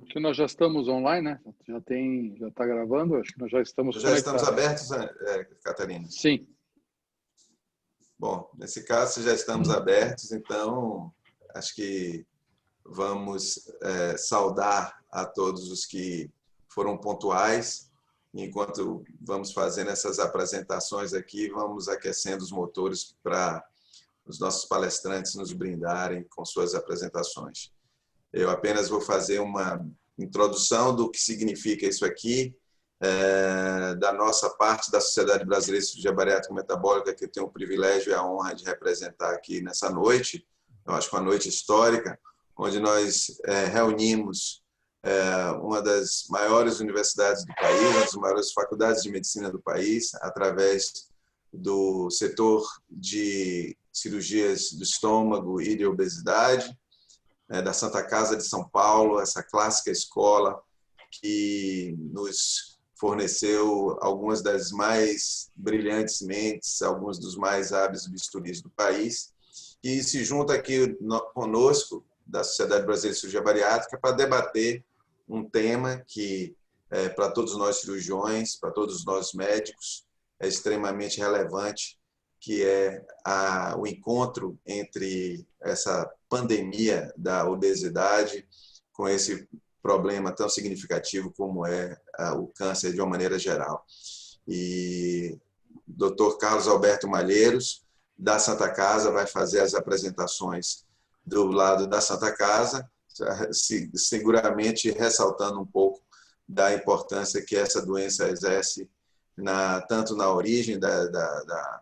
Acho que nós já estamos online, né? Já está gravando, acho que nós já estamos conectados. Estamos abertos, Catarina? Sim. Bom, nesse caso, se já estamos abertos, então acho que vamos saudar a todos os que foram pontuais. Enquanto vamos fazendo essas apresentações aqui, vamos aquecendo os motores para os nossos palestrantes nos brindarem com suas apresentações. Eu apenas vou fazer uma introdução do que significa isso aqui, da nossa parte da Sociedade Brasileira de Cirurgia Bariátrica e Metabólica, que eu tenho o privilégio e a honra de representar aqui nessa noite. Eu acho que uma noite histórica, onde nós reunimos uma das maiores universidades do país, uma das maiores faculdades de medicina do país, através do setor de cirurgias do estômago e de obesidade, da Santa Casa de São Paulo, essa clássica escola que nos forneceu algumas das mais brilhantes mentes, alguns dos mais hábeis bisturis do país, e se junta aqui conosco, da Sociedade Brasileira de Cirurgia Bariátrica, para debater um tema que, para todos nós cirurgiões, para todos nós médicos, é extremamente relevante, que é o encontro entre essa pandemia da obesidade com esse problema tão significativo como é o câncer de uma maneira geral. E o Dr. Carlos Alberto Malheiros, da Santa Casa, vai fazer as apresentações do lado da Santa Casa, seguramente ressaltando um pouco da importância que essa doença exerce tanto na origem da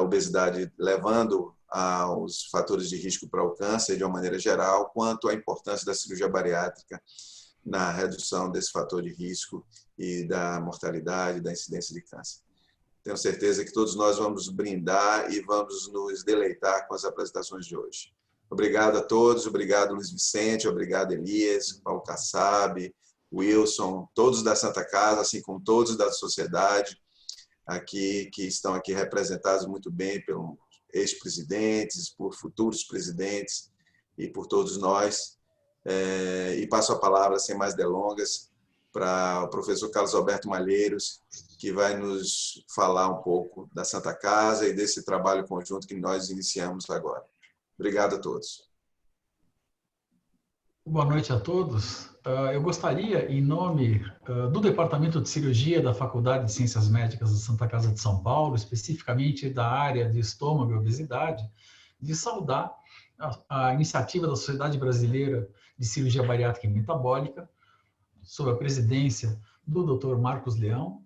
obesidade, levando aos fatores de risco para o câncer de uma maneira geral, quanto a importância da cirurgia bariátrica na redução desse fator de risco e da mortalidade, da incidência de câncer. Tenho certeza que todos nós vamos brindar e vamos nos deleitar com as apresentações de hoje. Obrigado a todos, obrigado Luiz Vicente, obrigado Elias, Paulo Kassab, Wilson, todos da Santa Casa, assim como todos da sociedade, aqui que estão aqui representados muito bem pelos ex-presidentes, por futuros presidentes e por todos nós. E passo a palavra, sem mais delongas, para o professor Carlos Alberto Malheiros, que vai nos falar um pouco da Santa Casa e desse trabalho conjunto que nós iniciamos agora. Obrigado a todos. Boa noite a todos. Eu gostaria, em nome do Departamento de Cirurgia da Faculdade de Ciências Médicas da Santa Casa de São Paulo, especificamente da área de estômago e obesidade, de saudar a iniciativa da Sociedade Brasileira de Cirurgia Bariátrica e Metabólica, sob a presidência do Dr. Marcos Leão,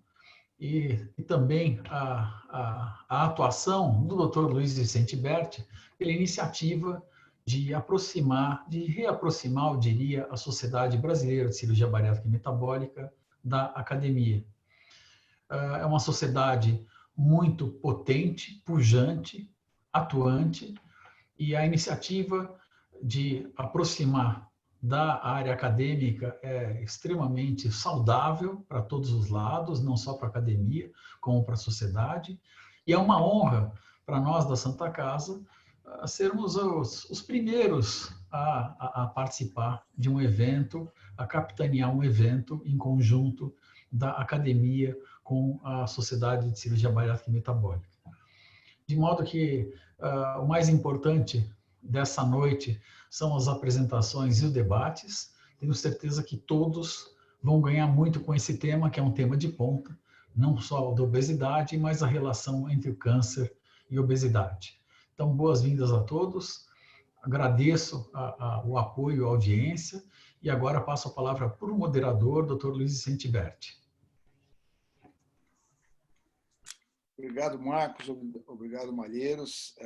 e também a atuação do Dr. Luiz Vicente Berti, pela iniciativa de reaproximar, eu diria, a Sociedade Brasileira de Cirurgia Bariátrica e Metabólica da academia. É uma sociedade muito potente, pujante, atuante, e a iniciativa de aproximar da área acadêmica é extremamente saudável para todos os lados, não só para a academia, como para a sociedade, e é uma honra para nós da Santa Casa sermos os primeiros a participar de um evento, a capitanear um evento em conjunto da academia com a Sociedade de Cirurgia Bariátrica e Metabólica. De modo que o mais importante dessa noite são as apresentações e os debates. Tenho certeza que todos vão ganhar muito com esse tema, que é um tema de ponta, não só da obesidade, mas a relação entre o câncer e obesidade. Então, boas-vindas a todos. Agradeço o apoio, a audiência, e agora passo a palavra para o moderador, Dr. Luiz Vicente Berti. Obrigado, Marcos. Obrigado, Malheiros,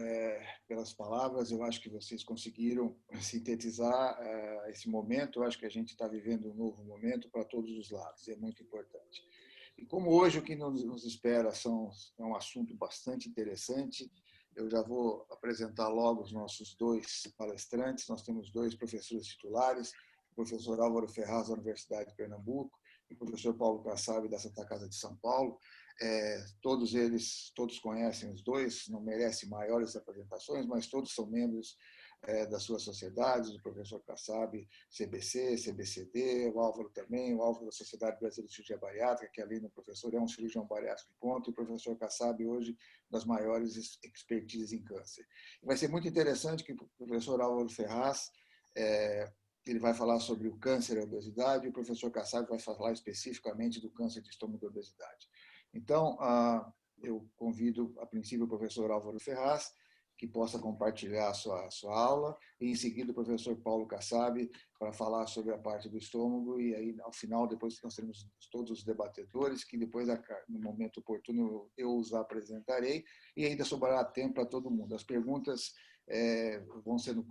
pelas palavras. Eu acho que vocês conseguiram sintetizar esse momento. Eu acho que a gente está vivendo um novo momento para todos os lados. É muito importante. E como hoje o que nos espera é um assunto bastante interessante, eu já vou apresentar logo os nossos dois palestrantes. Nós temos dois professores titulares, o professor Álvaro Ferraz, da Universidade de Pernambuco, e o professor Paulo Kassab, da Santa Casa de São Paulo. Todos conhecem os dois, não merecem maiores apresentações, mas todos são membros das suas sociedades, o professor Kassab, CBC, CBCD, o Álvaro também, o Álvaro da Sociedade Brasileira de Cirurgia Bariátrica, que além do professor é um cirurgião bariátrico de ponta, e o professor Kassab hoje das maiores expertises em câncer. Vai ser muito interessante que o professor Álvaro Ferraz ele vai falar sobre o câncer e a obesidade, e o professor Kassab vai falar especificamente do câncer de estômago e obesidade. Então, eu convido, a princípio, o professor Álvaro Ferraz, que possa compartilhar a sua aula, e em seguida o professor Paulo Kassab para falar sobre a parte do estômago, e aí, ao final, depois nós teremos todos os debatedores, que depois, no momento oportuno, eu os apresentarei, e ainda sobrará tempo para todo mundo. As perguntas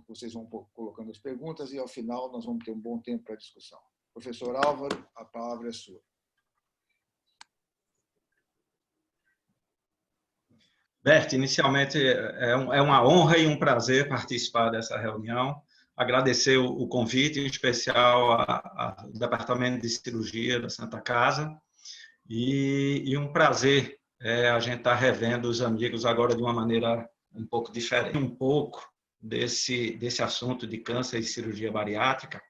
vocês vão colocando as perguntas, e ao final nós vamos ter um bom tempo para discussão. Professor Álvaro, a palavra é sua. Bert, inicialmente é uma honra e um prazer participar dessa reunião. Agradecer o convite, em especial ao Departamento de Cirurgia da Santa Casa, e um prazer a gente estar revendo os amigos agora de uma maneira um pouco diferente. Um pouco desse assunto de câncer e cirurgia bariátrica,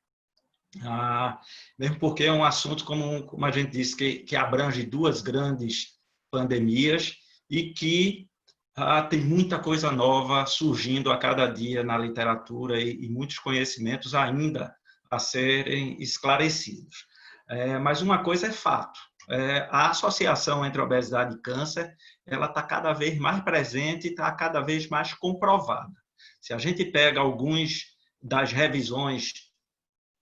mesmo porque é um assunto, como a gente disse, que abrange duas grandes pandemias e que tem muita coisa nova surgindo a cada dia na literatura e muitos conhecimentos ainda a serem esclarecidos. Mas uma coisa é fato, a associação entre obesidade e câncer ela está cada vez mais presente e está cada vez mais comprovada. Se a gente pega algumas das revisões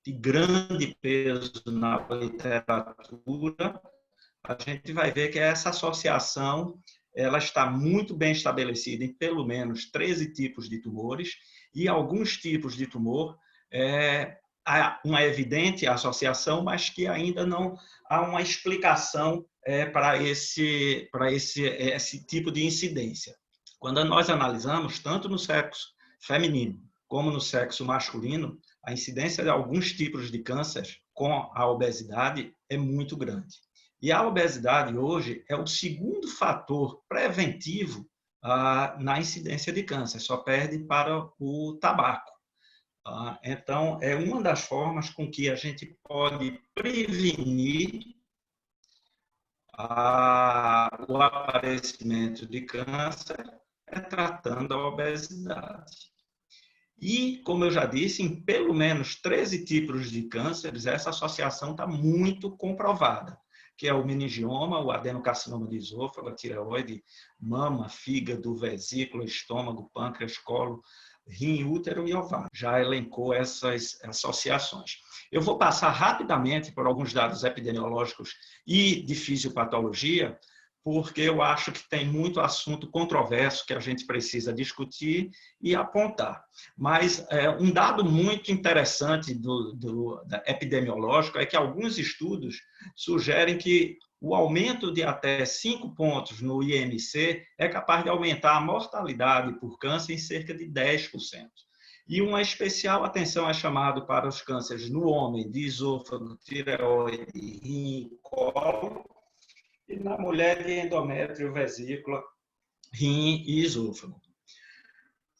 de grande peso na literatura, a gente vai ver que essa associação ela está muito bem estabelecida em pelo menos 13 tipos de tumores, e alguns tipos de tumor há uma evidente associação, mas que ainda não há uma explicação para esse tipo de incidência. Quando nós analisamos, tanto no sexo feminino como no sexo masculino, a incidência de alguns tipos de câncer com a obesidade é muito grande. E a obesidade hoje é o segundo fator preventivo na incidência de câncer, só perde para o tabaco. Então, é uma das formas com que a gente pode prevenir o aparecimento de câncer tratando a obesidade. E, como eu já disse, em pelo menos 13 tipos de cânceres, essa associação está muito comprovada, que é o meningioma, o adenocarcinoma de esôfago, a tireoide, mama, fígado, vesícula, estômago, pâncreas, colo, rim, útero e ovário. Já elencou essas associações. Eu vou passar rapidamente por alguns dados epidemiológicos e de fisiopatologia, porque eu acho que tem muito assunto controverso que a gente precisa discutir e apontar. Mas um dado muito interessante epidemiológico é que alguns estudos sugerem que o aumento de até 5 pontos no IMC é capaz de aumentar a mortalidade por câncer em cerca de 10%. E uma especial atenção é chamada para os cânceres no homem de esôfago, tireoide, rim, colo, e na mulher de endométrio, vesícula, rim e esôfago.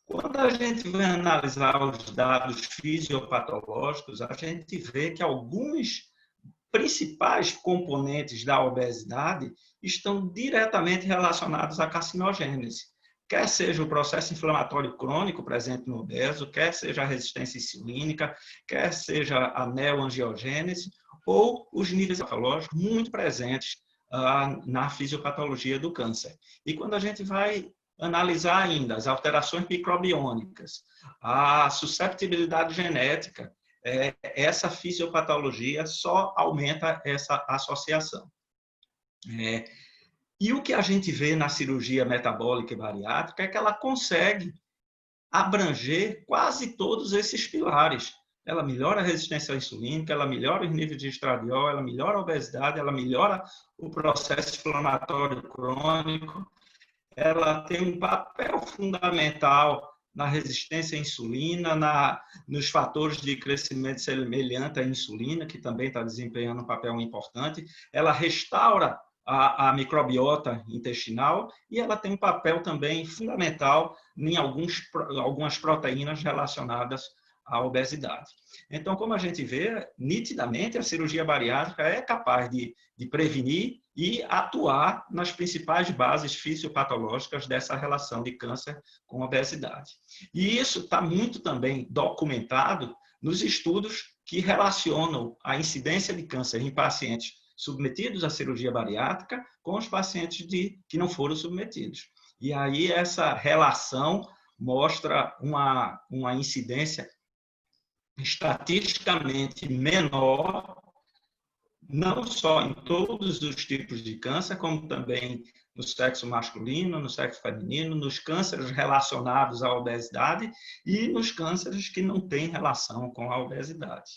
Quando a gente vai analisar os dados fisiopatológicos, a gente vê que alguns principais componentes da obesidade estão diretamente relacionados à carcinogênese. Quer seja o processo inflamatório crônico presente no obeso, quer seja a resistência insulínica, quer seja a neoangiogênese, ou os níveis patológicos muito presentes na fisiopatologia do câncer. E quando a gente vai analisar ainda as alterações microbiônicas, a susceptibilidade genética, essa fisiopatologia só aumenta essa associação. E o que a gente vê na cirurgia metabólica e bariátrica é que ela consegue abranger quase todos esses pilares. Ela melhora a resistência insulínica, ela melhora os níveis de estradiol, ela melhora a obesidade, ela melhora o processo inflamatório crônico, ela tem um papel fundamental na resistência à insulina, nos fatores de crescimento semelhante à insulina, que também está desempenhando um papel importante. Ela restaura a microbiota intestinal e ela tem um papel também fundamental em algumas proteínas relacionadas à obesidade. Então, como a gente vê, nitidamente a cirurgia bariátrica é capaz de prevenir e atuar nas principais bases fisiopatológicas dessa relação de câncer com obesidade. E isso está muito também documentado nos estudos que relacionam a incidência de câncer em pacientes submetidos à cirurgia bariátrica com os pacientes que não foram submetidos. E aí essa relação mostra uma incidência estatisticamente menor, não só em todos os tipos de câncer, como também no sexo masculino, no sexo feminino, nos cânceres relacionados à obesidade e nos cânceres que não têm relação com a obesidade.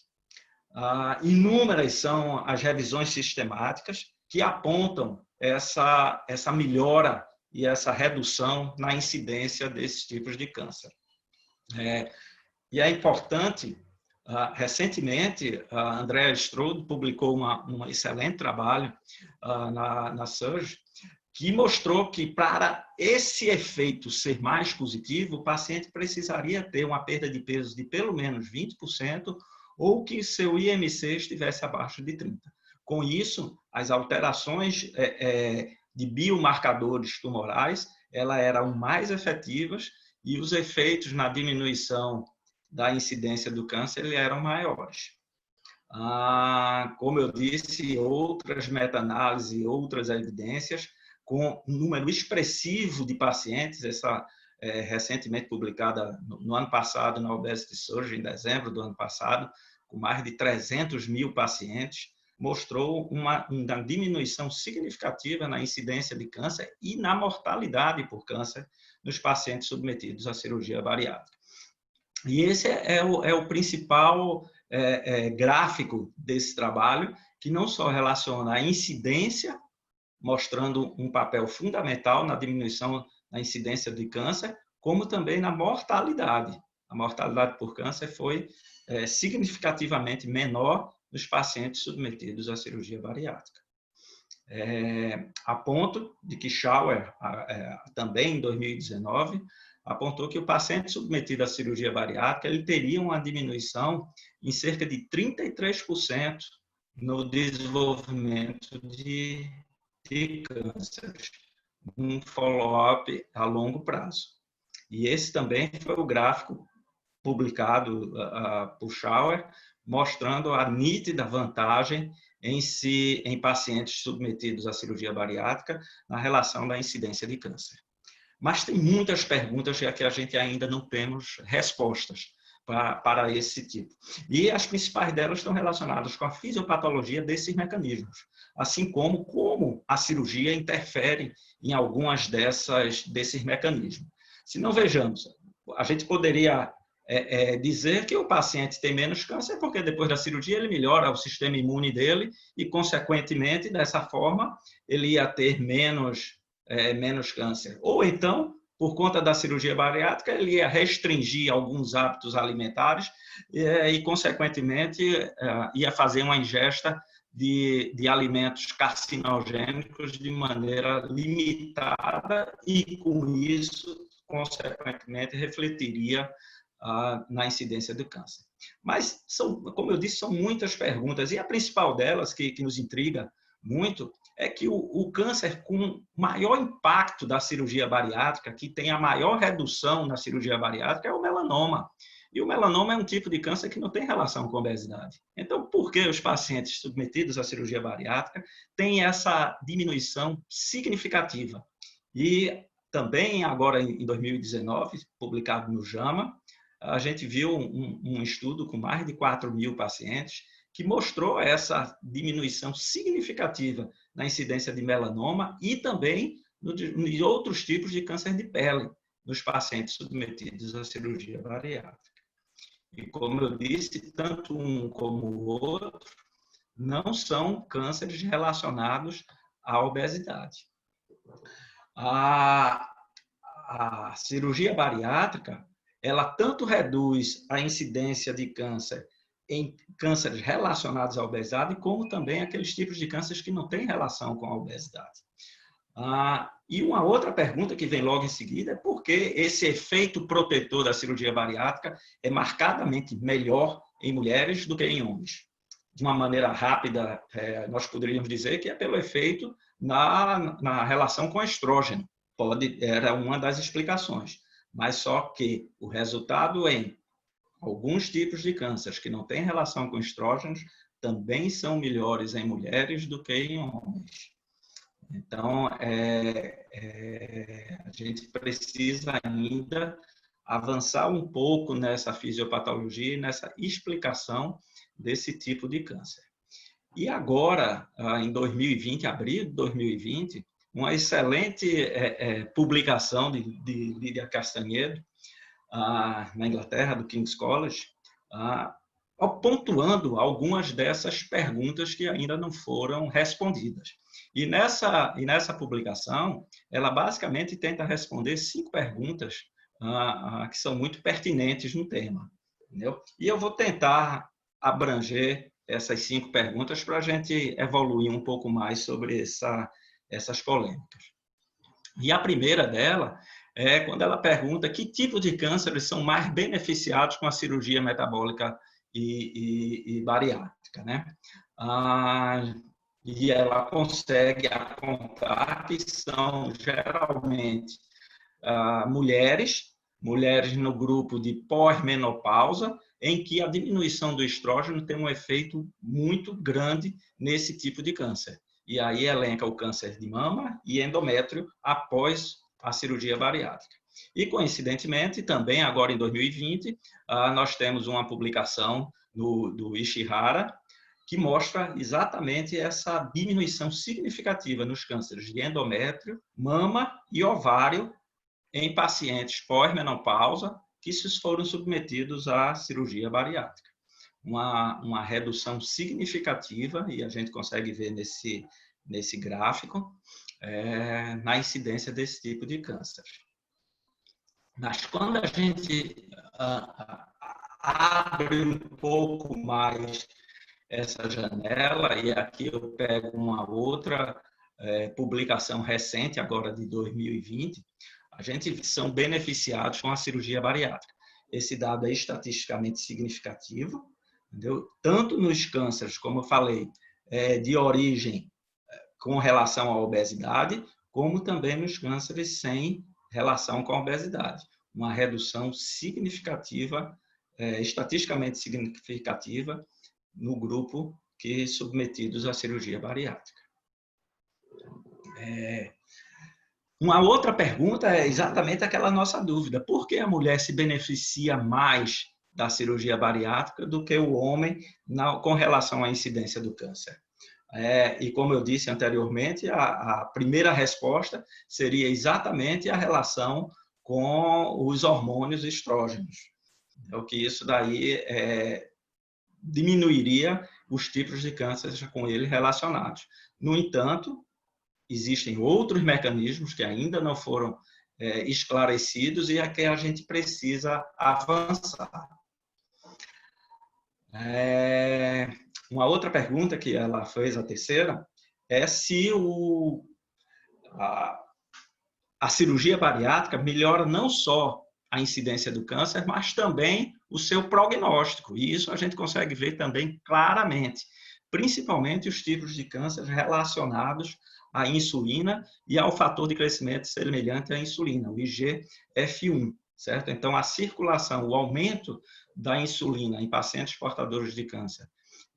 Inúmeras são as revisões sistemáticas que apontam essa melhora e essa redução na incidência desses tipos de câncer. E é importante, recentemente, a Andrea Strode publicou um excelente trabalho na Surge, que mostrou que para esse efeito ser mais positivo, o paciente precisaria ter uma perda de peso de pelo menos 20%, ou que seu IMC estivesse abaixo de 30. Com isso, as alterações de biomarcadores tumorais elas eram mais efetivas e os efeitos na diminuição da incidência do câncer eram maiores. Como eu disse, outras meta-análises, outras evidências, com um número expressivo de pacientes, essa recentemente publicada no ano passado na Obesity Surge, em dezembro do ano passado, com mais de 300 mil pacientes, mostrou uma diminuição significativa na incidência de câncer e na mortalidade por câncer nos pacientes submetidos à cirurgia bariátrica. E esse é o principal gráfico desse trabalho, que não só relaciona a incidência, mostrando um papel fundamental na diminuição da incidência de câncer, como também na mortalidade. A mortalidade por câncer foi significativamente menor nos pacientes submetidos à cirurgia bariátrica. A ponto de que Schauer, também em 2019, apontou que o paciente submetido à cirurgia bariátrica ele teria uma diminuição em cerca de 33% no desenvolvimento de cânceres, um follow-up a longo prazo. E esse também foi o gráfico publicado por Schauer, mostrando a nítida vantagem em pacientes submetidos à cirurgia bariátrica na relação da incidência de câncer. Mas tem muitas perguntas que a gente ainda não temos respostas para esse tipo. E as principais delas estão relacionadas com a fisiopatologia desses mecanismos, assim como a cirurgia interfere em algumas desses mecanismos. Se não vejamos, a gente poderia dizer que o paciente tem menos câncer porque depois da cirurgia ele melhora o sistema imune dele e, consequentemente, dessa forma, ele ia ter menos câncer. Ou então, por conta da cirurgia bariátrica, ele ia restringir alguns hábitos alimentares e consequentemente, ia fazer uma ingesta de alimentos carcinogênicos de maneira limitada e, com isso, consequentemente, refletiria na incidência do câncer. Mas, como eu disse, são muitas perguntas, e a principal delas, que nos intriga muito, é que o câncer com maior impacto da cirurgia bariátrica, que tem a maior redução na cirurgia bariátrica, é o melanoma. E o melanoma é um tipo de câncer que não tem relação com a obesidade. Então, por que os pacientes submetidos à cirurgia bariátrica têm essa diminuição significativa? E também, agora em 2019, publicado no JAMA, a gente viu um estudo com mais de 4 mil pacientes que mostrou essa diminuição significativa na incidência de melanoma e também em outros tipos de câncer de pele nos pacientes submetidos à cirurgia bariátrica. E, como eu disse, tanto um como o outro não são cânceres relacionados à obesidade. A cirurgia bariátrica, ela tanto reduz a incidência de câncer em cânceres relacionados à obesidade, como também aqueles tipos de cânceres que não têm relação com a obesidade. E uma outra pergunta que vem logo em seguida é por que esse efeito protetor da cirurgia bariátrica é marcadamente melhor em mulheres do que em homens. De uma maneira rápida, nós poderíamos dizer que é pelo efeito na relação com estrógeno. Era uma das explicações. Mas só que o resultado em alguns tipos de cânceres que não têm relação com estrógenos também são melhores em mulheres do que em homens. Então, a gente precisa ainda avançar um pouco nessa fisiopatologia e nessa explicação desse tipo de câncer. E agora, em 2020, abril de 2020, uma excelente publicação de Lídia Castanhedo, na Inglaterra, do King's College, pontuando algumas dessas perguntas que ainda não foram respondidas. E nessa publicação, ela basicamente tenta responder 5 perguntas que são muito pertinentes no tema. Entendeu? E eu vou tentar abranger essas 5 perguntas para a gente evoluir um pouco mais sobre essas polêmicas. E a primeira dela é quando ela pergunta que tipo de cânceres são mais beneficiados com a cirurgia metabólica e bariátrica, né? E ela consegue apontar que são geralmente mulheres no grupo de pós-menopausa, em que a diminuição do estrógeno tem um efeito muito grande nesse tipo de câncer. E aí elenca o câncer de mama e endométrio após a cirurgia bariátrica. E, coincidentemente, também agora em 2020, nós temos uma publicação do Ishihara, que mostra exatamente essa diminuição significativa nos cânceres de endométrio, mama e ovário em pacientes pós-menopausa que foram submetidos à cirurgia bariátrica. Uma redução significativa, e a gente consegue ver nesse gráfico, na incidência desse tipo de câncer. Mas quando a gente abre um pouco mais essa janela, e aqui eu pego uma outra publicação recente, agora de 2020, a gente são beneficiados com a cirurgia bariátrica. Esse dado é estatisticamente significativo, entendeu? Tanto nos cânceres, como eu falei, de origem com relação à obesidade, como também nos cânceres sem relação com a obesidade. Uma redução significativa, estatisticamente significativa, no grupo que submetidos à cirurgia bariátrica. Uma outra pergunta é exatamente aquela nossa dúvida. Por que a mulher se beneficia mais da cirurgia bariátrica do que o homem com relação à incidência do câncer? E como eu disse anteriormente, a primeira resposta seria exatamente a relação com os hormônios estrógenos. O que isso daí diminuiria os tipos de cânceres com ele relacionados. No entanto, existem outros mecanismos que ainda não foram esclarecidos e a que a gente precisa avançar. Uma outra pergunta que ela fez, a terceira, é se a cirurgia bariátrica melhora não só a incidência do câncer, mas também o seu prognóstico. E isso a gente consegue ver também claramente, principalmente os tipos de câncer relacionados à insulina e ao fator de crescimento semelhante à insulina, o IGF-1, certo? Então, a circulação, o aumento da insulina em pacientes portadores de câncer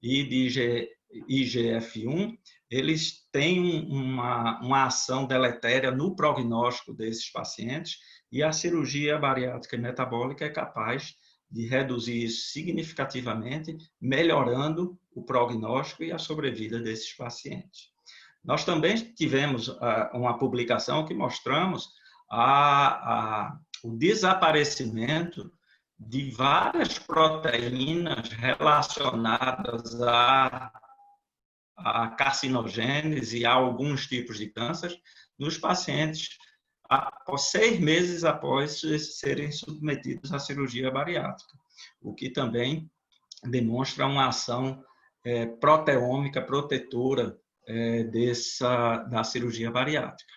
e de IGF-1, eles têm uma ação deletéria no prognóstico desses pacientes, e a cirurgia bariátrica e metabólica é capaz de reduzir isso significativamente, melhorando o prognóstico e a sobrevida desses pacientes. Nós também tivemos uma publicação que mostramos o desaparecimento de várias proteínas relacionadas à carcinogênese e a alguns tipos de câncer nos pacientes 6 meses após serem submetidos à cirurgia bariátrica, o que também demonstra uma ação proteômica protetora da cirurgia bariátrica.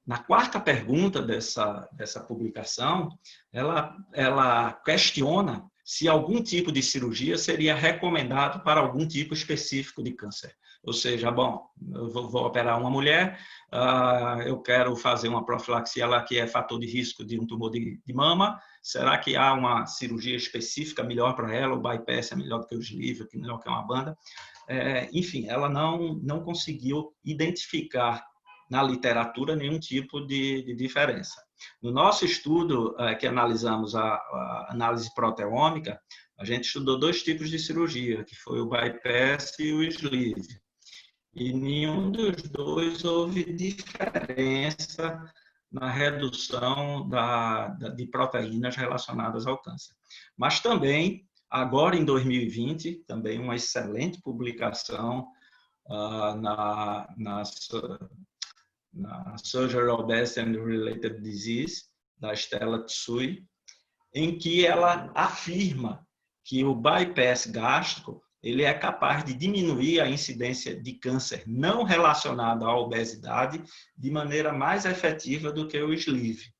Na quarta pergunta dessa publicação, ela questiona se algum tipo de cirurgia seria recomendado para algum tipo específico de câncer. Ou seja, bom, eu vou operar uma mulher, eu quero fazer uma profilaxia lá que é fator de risco de um tumor de mama, será que há uma cirurgia específica melhor para ela? O bypass é melhor do que o sleeve, melhor que uma banda? Enfim, ela não conseguiu identificar na literatura nenhum tipo de diferença. No nosso estudo, que analisamos a análise proteômica, a gente estudou 2 tipos de cirurgia, que foi o bypass e o sleeve. E nenhum dos 2 houve diferença na redução de proteínas relacionadas ao câncer. Mas também, agora em 2020, também uma excelente publicação na Surgery, Obesity and Related Disease, da Stella Tsui, em que ela afirma que o bypass gástrico ele é capaz de diminuir a incidência de câncer não relacionado à obesidade de maneira mais efetiva do que o sleeve.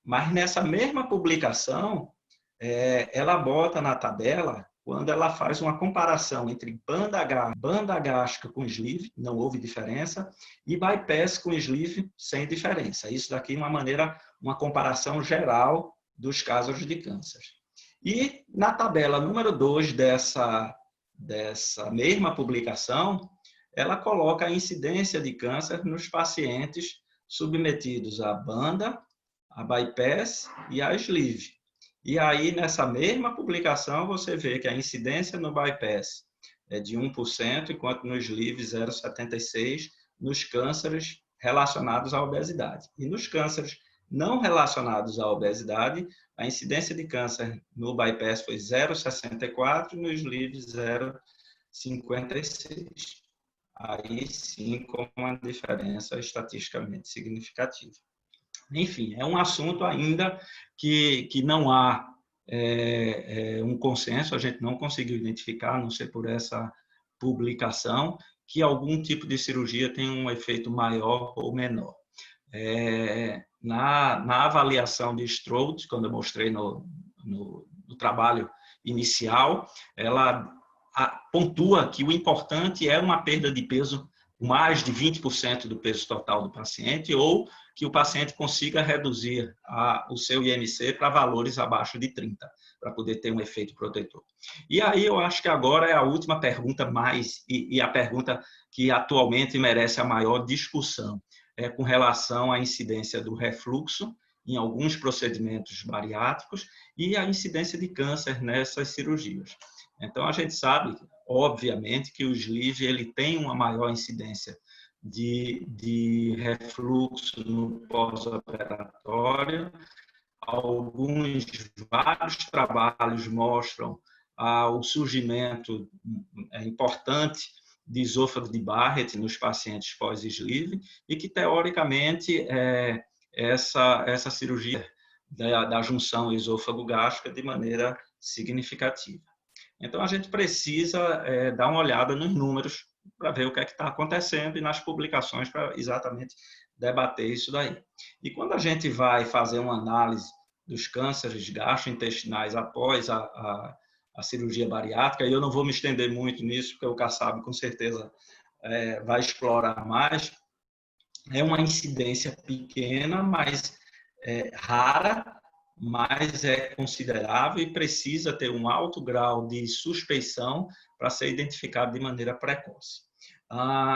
Mas nessa mesma publicação, ela bota na tabela, quando ela faz uma comparação entre banda gástrica com sleeve, não houve diferença, e bypass com sleeve, sem diferença. Isso daqui é uma comparação geral dos casos de câncer. E na tabela número 2 dessa mesma publicação, ela coloca a incidência de câncer nos pacientes submetidos à banda, a bypass e a sleeve. E aí, nessa mesma publicação, você vê que a incidência no bypass é de 1%, enquanto no sleeve 0,76% nos cânceres relacionados à obesidade. E nos cânceres não relacionados à obesidade, a incidência de câncer no bypass foi 0,64% e no sleeve 0,56%. Aí sim, com uma diferença estatisticamente significativa. Enfim, é um assunto ainda que não há um consenso, a gente não conseguiu identificar, a não ser por essa publicação, que algum tipo de cirurgia tem um efeito maior ou menor. Na avaliação de Strode, quando eu mostrei no trabalho inicial, ela pontua que o importante é uma perda de peso mais de 20% do peso total do paciente, ou que o paciente consiga reduzir o seu IMC para valores abaixo de 30, para poder ter um efeito protetor. E aí eu acho que agora é a última pergunta e a pergunta que atualmente merece a maior discussão, com relação à incidência do refluxo em alguns procedimentos bariátricos e a incidência de câncer nessas cirurgias. Então, a gente sabe, obviamente, que o sleeve ele tem uma maior incidência de refluxo no pós-operatório. Vários trabalhos mostram o surgimento importante de esôfago de Barrett nos pacientes pós-sleeve e que, teoricamente, essa cirurgia da junção esôfago-gástrica de maneira significativa. Então, a gente precisa dar uma olhada nos números para ver o que é que está acontecendo e nas publicações para exatamente debater isso daí. E quando a gente vai fazer uma análise dos cânceres gastrointestinais após a cirurgia bariátrica, e eu não vou me estender muito nisso, porque o Kassab com certeza vai explorar mais, é uma incidência pequena, mas rara, mas é considerável e precisa ter um alto grau de suspeição para ser identificado de maneira precoce.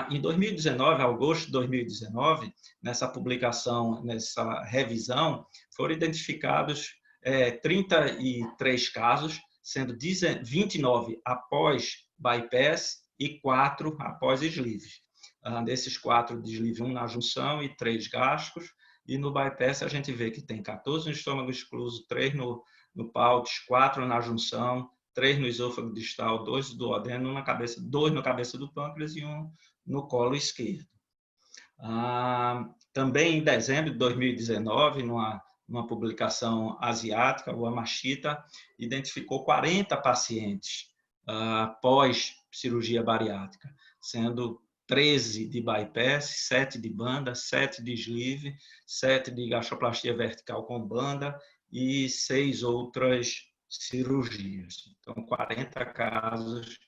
Em 2019, agosto de 2019, nessa publicação, nessa revisão, foram identificados 33 casos, sendo 29 após bypass e 4 após sleeve. Desses 4 de sleeve, 1 na junção e 3 gástricos. E no bypass a gente vê que tem 14 no estômago excluso, 3 no Pautis, 4 na junção, 3 no esôfago distal, 2 no duodeno, 2 na cabeça do pâncreas e 1 no colo esquerdo. Também em dezembro de 2019, numa publicação asiática, o Amashita identificou 40 pacientes pós cirurgia bariátrica, sendo 13 de bypass, 7 de banda, 7 de sleeve, 7 de gastroplastia vertical com banda e 6 outras cirurgias. Então, 40 casos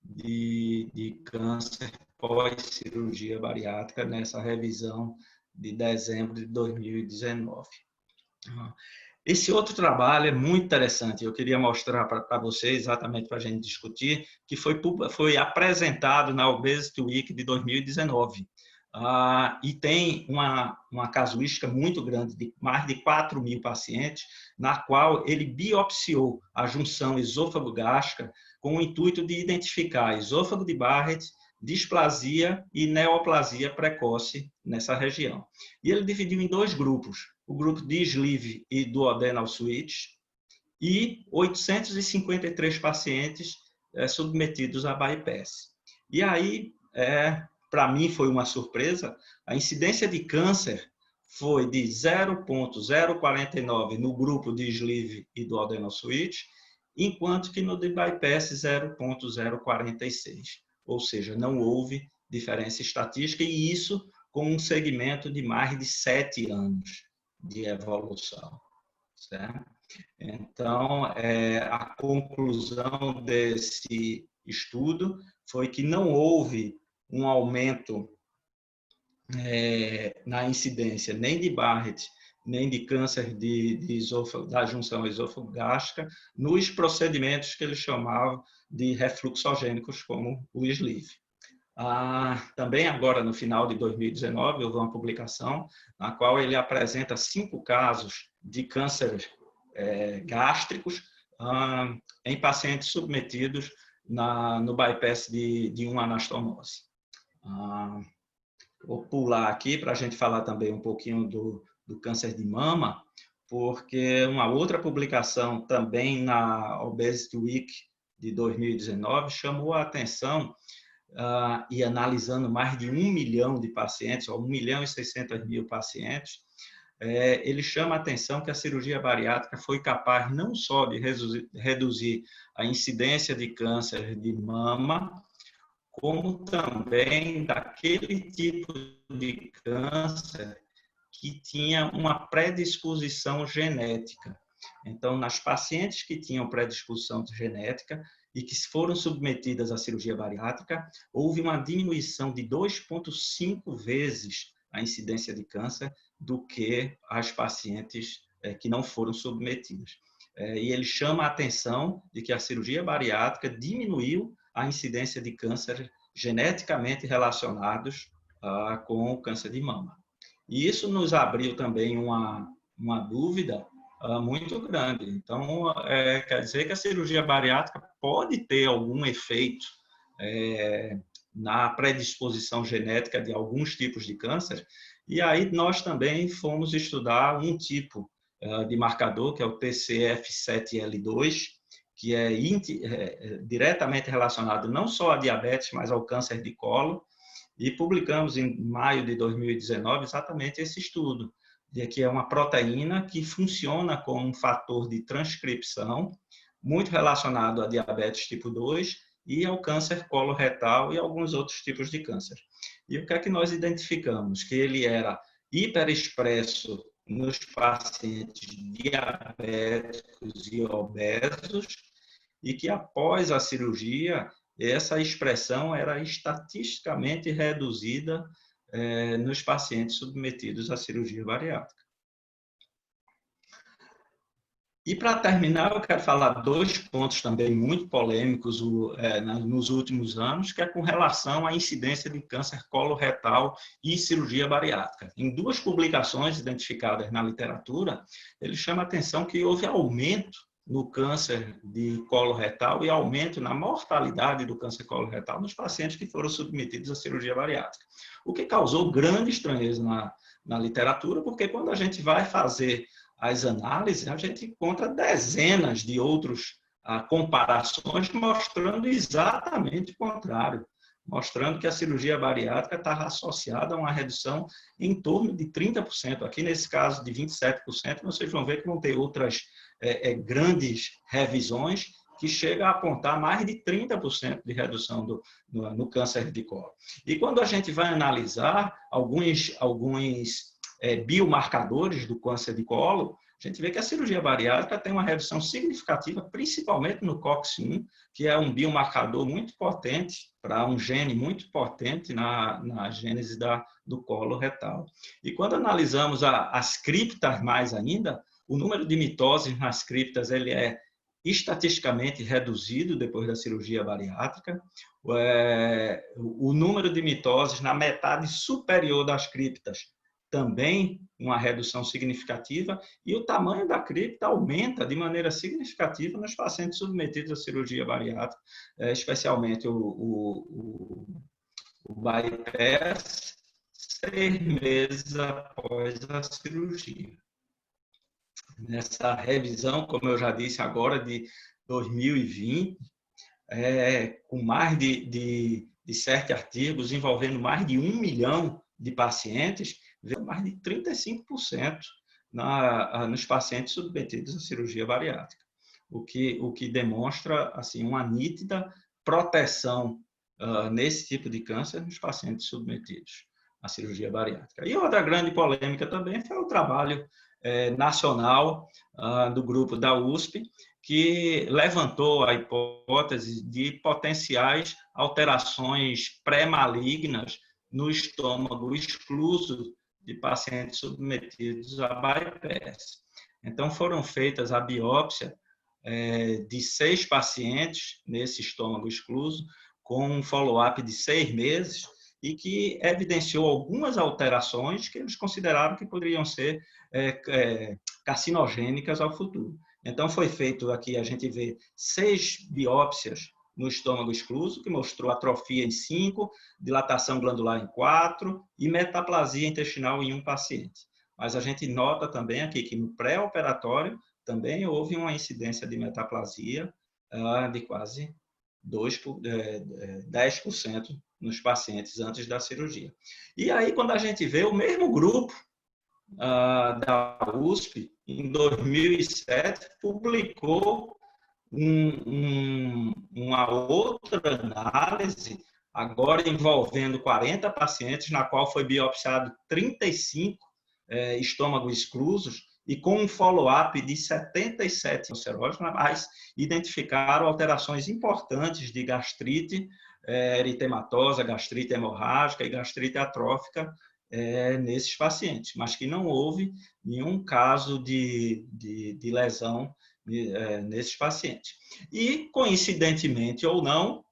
de câncer pós-cirurgia bariátrica nessa revisão de dezembro de 2019. Esse outro trabalho é muito interessante, eu queria mostrar para vocês, exatamente para a gente discutir, que foi apresentado na Obesity Week de 2019. E tem uma casuística muito grande, de mais de 4.000 pacientes, na qual ele biopsiou a junção esôfago-gástrica com o intuito de identificar esôfago de Barrett, displasia e neoplasia precoce nessa região. E ele dividiu em 2 grupos, o grupo de sleeve e duodenal switch, e 853 pacientes submetidos a bypass. E aí, para mim foi uma surpresa, a incidência de câncer foi de 0,049 no grupo de sleeve e duodenal switch, enquanto que no de bypass 0,046. Ou seja, não houve diferença estatística, e isso com um segmento de mais de 7 anos de evolução. Certo? Então, a conclusão desse estudo foi que não houve um aumento na incidência nem de Barrett, nem de câncer da junção esôfago-gástrica nos procedimentos que eles chamavam de refluxogênicos, como o sleeve. Também agora, no final de 2019, houve uma publicação na qual ele apresenta 5 casos de câncer gástricos em pacientes submetidos no bypass de uma anastomose. Vou pular aqui para a gente falar também um pouquinho do câncer de mama, porque uma outra publicação também na Obesity Week de 2019 chamou a atenção, e analisando mais de 1 milhão de pacientes, ou 1.600.000 pacientes, ele chama a atenção que a cirurgia bariátrica foi capaz não só de reduzir a incidência de câncer de mama, como também daquele tipo de câncer que tinha uma predisposição genética. Então, nas pacientes que tinham predisposição genética e que foram submetidas à cirurgia bariátrica, houve uma diminuição de 2,5 vezes a incidência de câncer do que as pacientes que não foram submetidas. E ele chama a atenção de que a cirurgia bariátrica diminuiu a incidência de câncer geneticamente relacionados com o câncer de mama. E isso nos abriu também uma dúvida muito grande. Então, quer dizer que a cirurgia bariátrica pode ter algum efeito na predisposição genética de alguns tipos de câncer. E aí nós também fomos estudar um tipo de marcador, que é o TCF7L2, que é diretamente relacionado não só à diabetes, mas ao câncer de colo. E publicamos em maio de 2019 exatamente esse estudo, que é uma proteína que funciona como um fator de transcrição, muito relacionado à diabetes tipo 2 e ao câncer coloretal e alguns outros tipos de câncer. E o que é que nós identificamos? Que ele era hiperexpresso nos pacientes diabéticos e obesos, e que após a cirurgia, essa expressão era estatisticamente reduzida nos pacientes submetidos à cirurgia bariátrica. E para terminar, eu quero falar 2 pontos também muito polêmicos nos últimos anos, que é com relação à incidência de câncer coloretal e cirurgia bariátrica. Em 2 publicações identificadas na literatura, ele chama a atenção que houve aumento no câncer de colo retal e aumento na mortalidade do câncer coloretal nos pacientes que foram submetidos à cirurgia bariátrica. O que causou grande estranheza na literatura, porque quando a gente vai fazer as análises, a gente encontra dezenas de outras comparações mostrando exatamente o contrário, mostrando que a cirurgia bariátrica está associada a uma redução em torno de 30%. Aqui, nesse caso, de 27%, vocês vão ver que vão ter outras grandes revisões que chega a apontar mais de 30% de redução no câncer de colo. E quando a gente vai analisar alguns biomarcadores do câncer de colo, a gente vê que a cirurgia bariátrica tem uma redução significativa, principalmente no COX-1, que é um biomarcador muito potente, para um gene muito potente na gênese do colo retal. E quando analisamos as criptas mais ainda, o número de mitoses nas criptas ele é estatisticamente reduzido depois da cirurgia bariátrica. O número de mitoses na metade superior das criptas também uma redução significativa, e o tamanho da cripta aumenta de maneira significativa nos pacientes submetidos à cirurgia bariátrica, especialmente o bypass, 6 meses após a cirurgia. Nessa revisão, como eu já disse agora, de 2020, com mais de 7 artigos, envolvendo mais de 1 milhão de pacientes, veio mais de 35% nos pacientes submetidos à cirurgia bariátrica, o que demonstra assim, uma nítida proteção nesse tipo de câncer nos pacientes submetidos à cirurgia bariátrica. E outra grande polêmica também foi o trabalho nacional do grupo da USP, que levantou a hipótese de potenciais alterações pré-malignas no estômago excluso de pacientes submetidos a bypass. Então, foram feitas a biópsia de 6 pacientes nesse estômago excluso, com um follow-up de 6 meses, e que evidenciou algumas alterações que eles consideraram que poderiam ser carcinogênicas ao futuro. Então, foi feito aqui, a gente vê 6 biópsias no estômago excluso, que mostrou atrofia em 5, dilatação glandular em 4 e metaplasia intestinal em 1 paciente. Mas a gente nota também aqui que no pré-operatório também houve uma incidência de metaplasia de quase 10% nos pacientes antes da cirurgia. E aí, quando a gente vê o mesmo grupo da USP, em 2007, publicou uma outra análise, agora envolvendo 40 pacientes, na qual foi biopsiado 35 estômagos exclusos, e com um follow-up de 77 serológicos, mas identificaram alterações importantes de gastrite eritematosa, gastrite hemorrágica e gastrite atrófica nesses pacientes, mas que não houve nenhum caso de lesão nesses pacientes. E, coincidentemente ou não,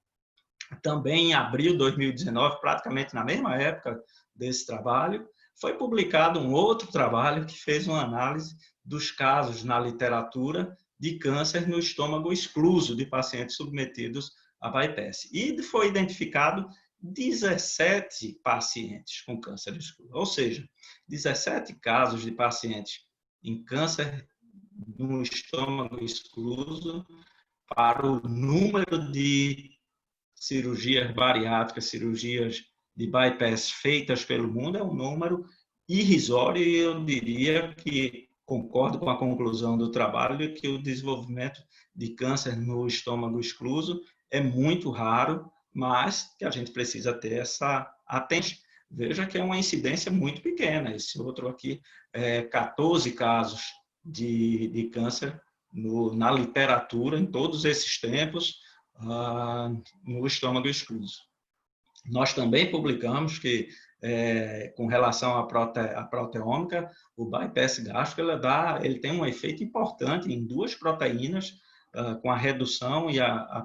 também em abril de 2019, praticamente na mesma época desse trabalho, foi publicado um outro trabalho que fez uma análise dos casos na literatura de câncer no estômago excluso de pacientes submetidos a bypass. E foi identificado 17 pacientes com câncer excluso, ou seja, 17 casos de pacientes em câncer no estômago excluso para o número de cirurgias bariátricas, cirurgias de bypass feitas pelo mundo, é um número irrisório, e eu diria que concordo com a conclusão do trabalho de que o desenvolvimento de câncer no estômago excluso é muito raro, mas que a gente precisa ter essa atenção. Veja que é uma incidência muito pequena. Esse outro aqui 14 casos de câncer na literatura, em todos esses tempos, no estômago excluso. Nós também publicamos que, com relação à proteômica, o bypass gástrico ele tem um efeito importante em 2 proteínas, com a redução e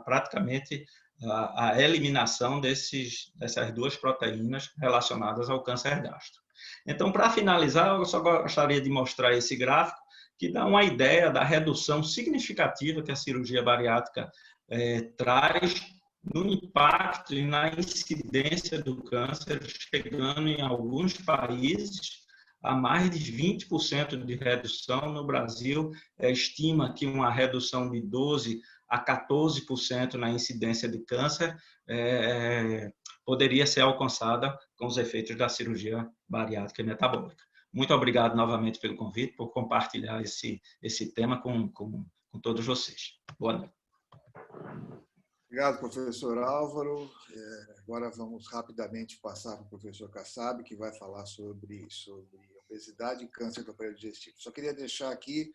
praticamente a eliminação dessas 2 proteínas relacionadas ao câncer gástrico. Então, para finalizar, eu só gostaria de mostrar esse gráfico, que dá uma ideia da redução significativa que a cirurgia bariátrica traz no impacto e na incidência do câncer, chegando em alguns países a mais de 20% de redução. No Brasil, estima que uma redução de 12% a 14% na incidência de câncer poderia ser alcançada com os efeitos da cirurgia bariátrica e metabólica. Muito obrigado novamente pelo convite, por compartilhar esse tema com todos vocês. Boa noite. Obrigado, professor Álvaro. Agora vamos rapidamente passar para o professor Kassab, que vai falar sobre obesidade e câncer do aparelho digestivo. Só queria deixar aqui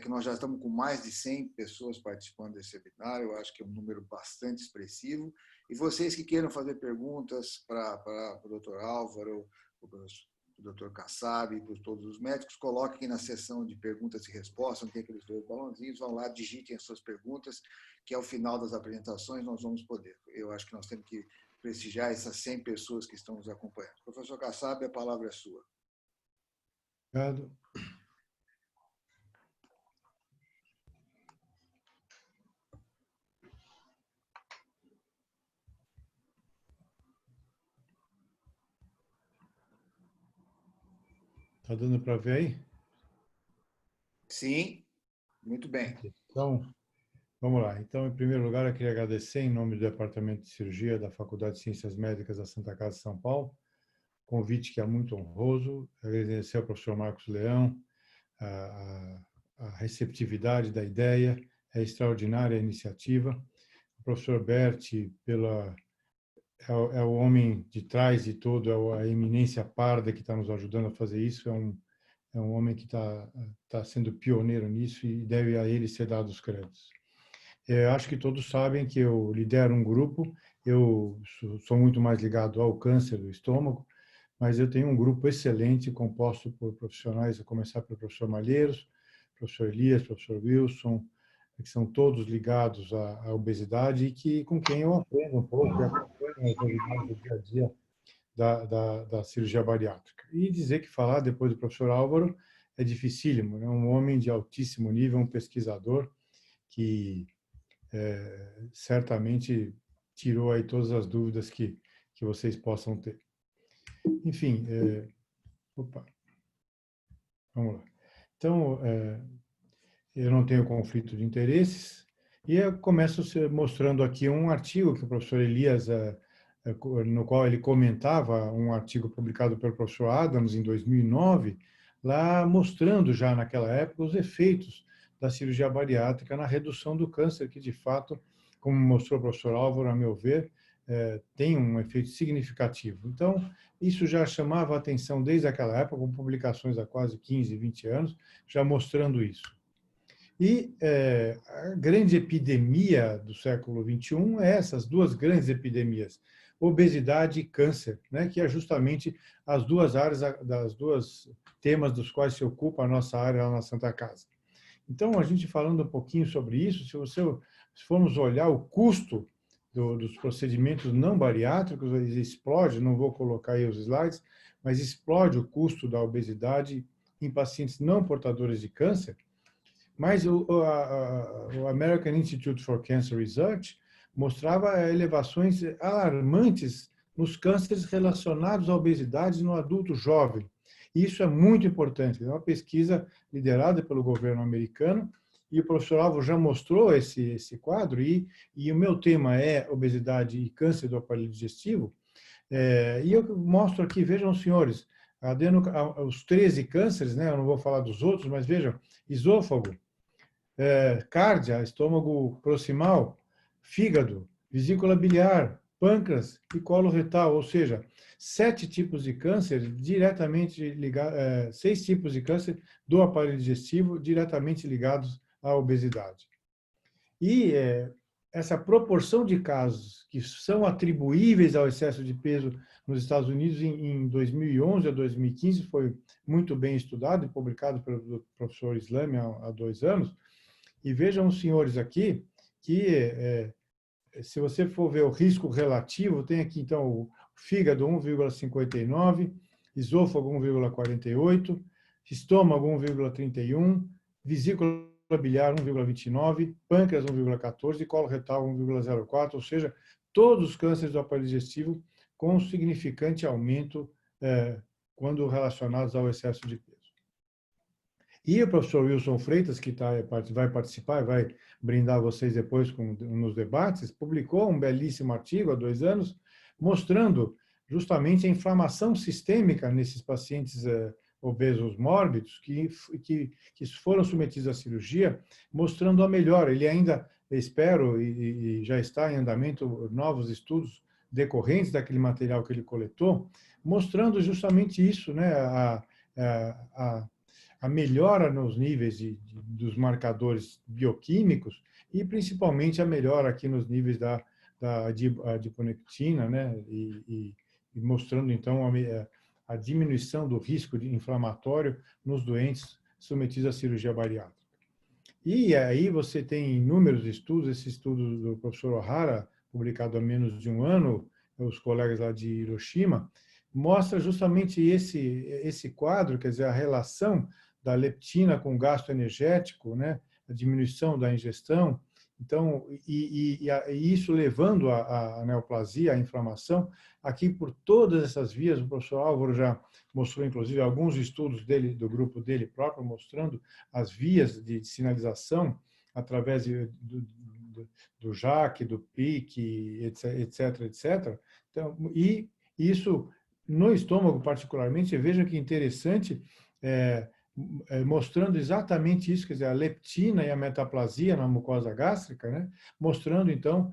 que nós já estamos com mais de 100 pessoas participando desse webinar, eu acho que é um número bastante expressivo. E vocês que queiram fazer perguntas para o doutor Álvaro, para o doutor Kassab, para todos os médicos, coloquem aqui na seção de perguntas e respostas, não tem aqueles dois balãozinhos, vão lá, digitem as suas perguntas, que ao final das apresentações nós vamos poder. Eu acho que nós temos que prestigiar essas 100 pessoas que estão nos acompanhando. Professor Kassab, a palavra é sua. Obrigado. Está dando para ver aí? Sim, muito bem. Então, vamos lá. Então, em primeiro lugar, eu queria agradecer, em nome do Departamento de Cirurgia da Faculdade de Ciências Médicas da Santa Casa de São Paulo, convite que é muito honroso, agradecer ao professor Marcos Leão, a receptividade da ideia, é extraordinária a iniciativa. O professor Berti, é o homem de trás de tudo, é a eminência parda que está nos ajudando a fazer isso, é um homem que está sendo pioneiro nisso e deve a ele ser dado os créditos. Eu acho que todos sabem que eu lidero um grupo, eu sou muito mais ligado ao câncer do estômago, mas eu tenho um grupo excelente, composto por profissionais, a começar pelo professor Malheiros, professor Elias, professor Wilson, que são todos ligados à obesidade e com quem eu aprendo um pouco, e acompanho as novidades do dia a dia da cirurgia bariátrica. E dizer que falar depois do professor Álvaro é dificílimo, né? Um homem de altíssimo nível, um pesquisador que certamente tirou aí todas as dúvidas que vocês possam ter. Enfim, vamos lá. Então, eu não tenho conflito de interesses e eu começo mostrando aqui um artigo que o professor Elias, no qual ele comentava um artigo publicado pelo professor Adams em 2009, lá mostrando já naquela época os efeitos da cirurgia bariátrica na redução do câncer, que de fato, como mostrou o professor Álvaro, a meu ver, tem um efeito significativo. Então, isso já chamava a atenção desde aquela época, com publicações há quase 15, 20 anos, já mostrando isso. E a grande epidemia do século XXI é essas duas grandes epidemias, obesidade e câncer, né, que é justamente as duas áreas, das duas temas dos quais se ocupa a nossa área lá na Santa Casa. Então, a gente falando um pouquinho sobre isso, se formos olhar o custo dos procedimentos não bariátricos, explode, não vou colocar aí os slides, mas explode o custo da obesidade em pacientes não portadores de câncer. Mas o American Institute for Cancer Research mostrava elevações alarmantes nos cânceres relacionados à obesidade no adulto jovem. E isso é muito importante. É uma pesquisa liderada pelo governo americano e o professor Álvaro já mostrou esse quadro e o meu tema é obesidade e câncer do aparelho digestivo. E eu mostro aqui, vejam, senhores, os 13 cânceres, né? Eu não vou falar dos outros, mas vejam, esôfago, cárdia, estômago proximal, fígado, vesícula biliar, pâncreas e colo retal, ou seja, 7 tipos de câncer diretamente ligados, 6 tipos de câncer do aparelho digestivo diretamente ligados à obesidade. E essa proporção de casos que são atribuíveis ao excesso de peso nos Estados Unidos em 2011 a 2015 foi muito bem estudado e publicado pelo professor Islami há 2 anos. E vejam os senhores aqui que, se você for ver o risco relativo, tem aqui, então, o fígado 1,59, esôfago 1,48, estômago 1,31, vesícula biliar 1,29, pâncreas 1,14 e colo retal 1,04, ou seja, todos os cânceres do aparelho digestivo com um significante aumento quando relacionados ao excesso de peso. E o professor Wilson Freitas, que vai participar e vai brindar vocês depois nos debates, publicou um belíssimo artigo há 2 anos, mostrando justamente a inflamação sistêmica nesses pacientes obesos mórbidos que foram submetidos à cirurgia, mostrando a melhora. Ele ainda espero, e já está em andamento, novos estudos decorrentes daquele material que ele coletou, mostrando justamente isso, né? A melhora nos níveis dos marcadores bioquímicos e, principalmente, a melhora aqui nos níveis da adiponectina, né? E mostrando, então, a diminuição do risco inflamatório nos doentes submetidos à cirurgia bariátrica. E aí você tem inúmeros estudos, esse estudo do professor Ohara, publicado há menos de um ano, os colegas lá de Hiroshima, mostra justamente esse quadro, quer dizer, a relação da leptina com o gasto energético, né? A diminuição da ingestão. Então, e isso levando à neoplasia, à inflamação, aqui por todas essas vias. O professor Álvaro já mostrou, inclusive, alguns estudos dele, do grupo dele próprio, mostrando as vias de sinalização através do JAK, do PIC, etc, etc. Então, e isso, no estômago particularmente, veja que interessante, mostrando exatamente isso, quer dizer, a leptina e a metaplasia na mucosa gástrica, né? Mostrando, então,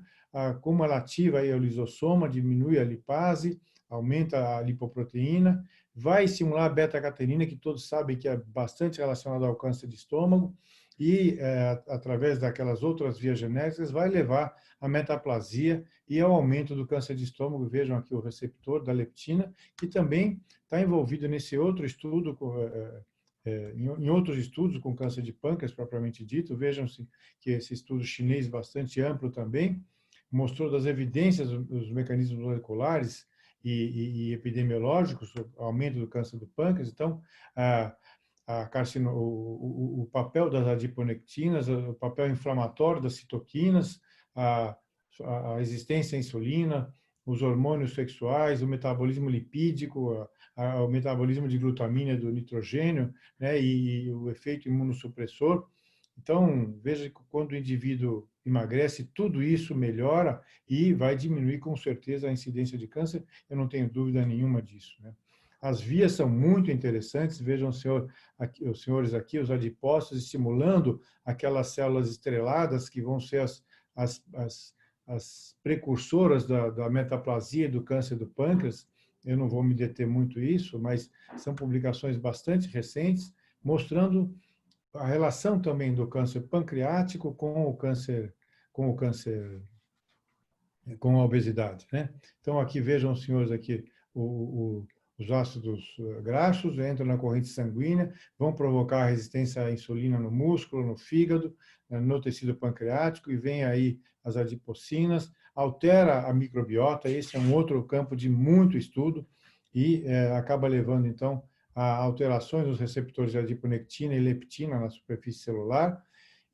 como ela ativa aí o lisossoma, diminui a lipase, aumenta a lipoproteína, vai estimular a beta-catenina, que todos sabem que é bastante relacionada ao câncer de estômago, e, através daquelas outras vias genéticas, vai levar à metaplasia e ao aumento do câncer de estômago. Vejam aqui o receptor da leptina, que também está envolvido nesse outro estudo, em outros estudos com câncer de pâncreas, propriamente dito. Vejam-se que esse estudo chinês, bastante amplo também, mostrou das evidências dos mecanismos moleculares e epidemiológicos, o aumento do câncer do pâncreas. Então, o papel das adiponectinas, o papel inflamatório das citoquinas, a resistência à insulina, os hormônios sexuais, o metabolismo lipídico, o metabolismo de glutamina do nitrogênio, né, e o efeito imunossupressor. Então, veja que quando o indivíduo emagrece, tudo isso melhora e vai diminuir com certeza a incidência de câncer, eu não tenho dúvida nenhuma disso, né? As vias são muito interessantes, vejam os senhores aqui, os adipócitos estimulando aquelas células estreladas que vão ser as precursoras da metaplasia e do câncer do pâncreas. Eu não vou me deter muito nisso, mas são publicações bastante recentes, mostrando a relação também do câncer pancreático com a obesidade, né? Então, aqui vejam os senhores aqui, os ácidos graxos entram na corrente sanguínea, vão provocar resistência à insulina no músculo, no fígado, no tecido pancreático, e vem aí as adipocinas, altera a microbiota. Esse é um outro campo de muito estudo e acaba levando, então, a alterações nos receptores de adiponectina e leptina na superfície celular.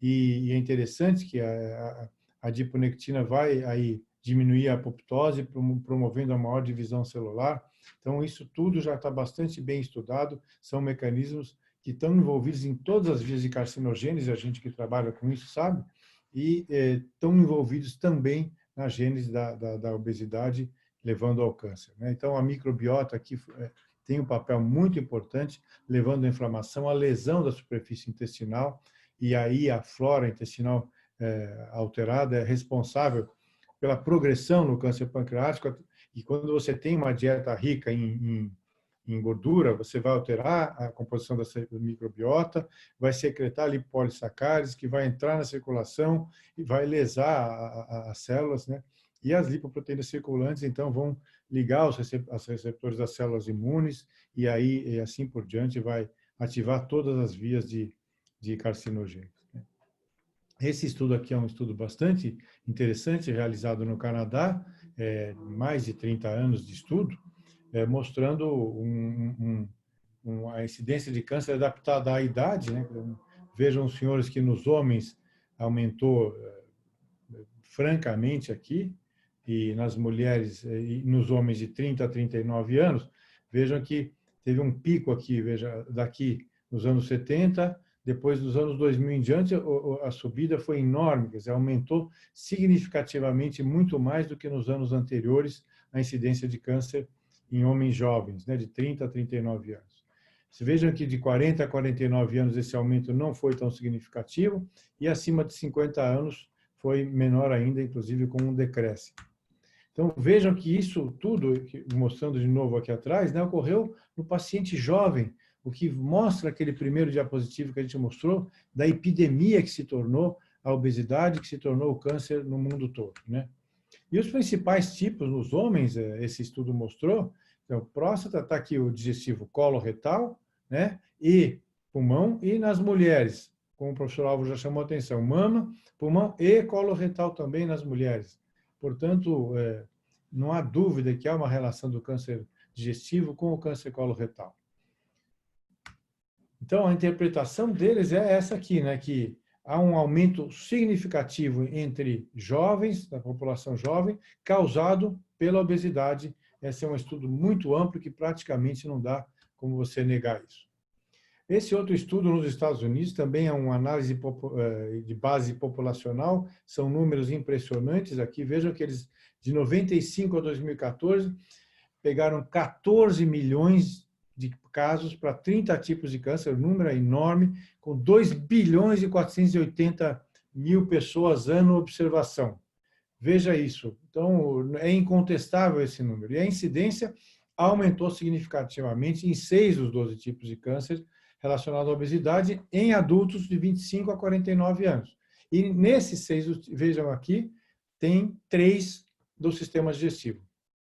E é interessante que a adiponectina vai aí diminuir a apoptose, promovendo a maior divisão celular. Então, isso tudo já está bastante bem estudado, são mecanismos que estão envolvidos em todas as vias de carcinogênese, a gente que trabalha com isso sabe, e estão envolvidos também na gênese da obesidade, levando ao câncer, né? Então, a microbiota aqui tem um papel muito importante, levando à inflamação, à lesão da superfície intestinal, e aí a flora intestinal alterada é responsável pela progressão no câncer pancreático. E quando você tem uma dieta rica em gordura, você vai alterar a composição da microbiota, vai secretar lipopolissacarídeos, que vai entrar na circulação e vai lesar as células, né? E as lipoproteínas circulantes, então, vão ligar os receptores das células imunes e aí, e assim por diante, vai ativar todas as vias de carcinogênese. Esse estudo aqui é um estudo bastante interessante, realizado no Canadá, mais de 30 anos de estudo, mostrando a incidência de câncer adaptada à idade, né? Vejam os senhores que nos homens aumentou francamente aqui, e nas mulheres e nos homens de 30 a 39 anos, vejam que teve um pico aqui, veja, daqui nos anos 70, depois dos anos 2000 em diante, a subida foi enorme, quer dizer, aumentou significativamente muito mais do que nos anos anteriores a incidência de câncer em homens jovens, né, de 30 a 39 anos. Vocês vejam que de 40 a 49 anos esse aumento não foi tão significativo, e acima de 50 anos foi menor ainda, inclusive com um decréscimo. Então, vejam que isso tudo, mostrando de novo aqui atrás, né, ocorreu no paciente jovem, o que mostra aquele primeiro diapositivo que a gente mostrou, da epidemia que se tornou a obesidade, que se tornou o câncer no mundo todo, né? E os principais tipos nos homens, esse estudo mostrou, então, próstata, está aqui o digestivo coloretal, né, e pulmão, e nas mulheres, como o professor Álvaro já chamou a atenção, mama, pulmão e coloretal também nas mulheres. Portanto, não há dúvida que há uma relação do câncer digestivo com o câncer coloretal. Então, a interpretação deles é essa aqui, né, que há um aumento significativo entre jovens, da população jovem, causado pela obesidade. Esse é um estudo muito amplo que praticamente não dá como você negar isso. Esse outro estudo nos Estados Unidos também é uma análise de base populacional, são números impressionantes aqui. Vejam que eles, de 95 a 2014, pegaram 14 milhões de casos para 30 tipos de câncer, um número enorme, com 2 bilhões e 480 mil pessoas ano observação. Veja isso. Então, é incontestável esse número. E a incidência aumentou significativamente em 6 dos 12 tipos de câncer relacionados à obesidade em adultos de 25 a 49 anos. E nesses 6, vejam aqui, tem 3 do sistema digestivo,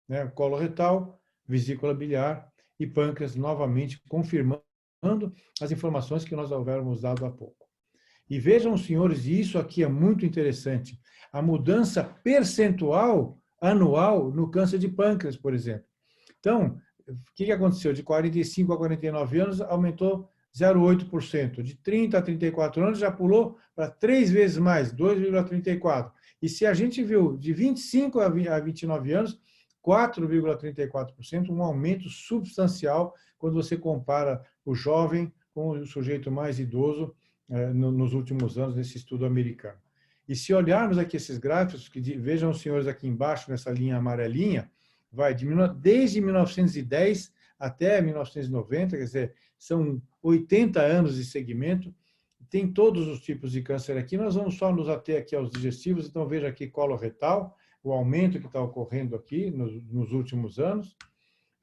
né? Coloretal, vesícula biliar e pâncreas, novamente confirmando as informações que nós havíamos dado há pouco. E vejam, senhores, e isso aqui é muito interessante, a mudança percentual anual no câncer de pâncreas, por exemplo. Então, o que aconteceu? De 45 a 49 anos, aumentou 0,8%. De 30 a 34 anos, já pulou para 3 vezes mais, 2,34%. E se a gente viu de 25 a 29 anos, 4,34%, um aumento substancial quando você compara o jovem com o sujeito mais idoso nos últimos anos, nesse estudo americano. E se olharmos aqui esses gráficos, vejam os senhores aqui embaixo, nessa linha amarelinha, vai desde 1910 até 1990, quer dizer, são 80 anos de segmento, tem todos os tipos de câncer aqui. Nós vamos só nos ater aqui aos digestivos, então veja aqui coloretal, o aumento que está ocorrendo aqui nos últimos anos.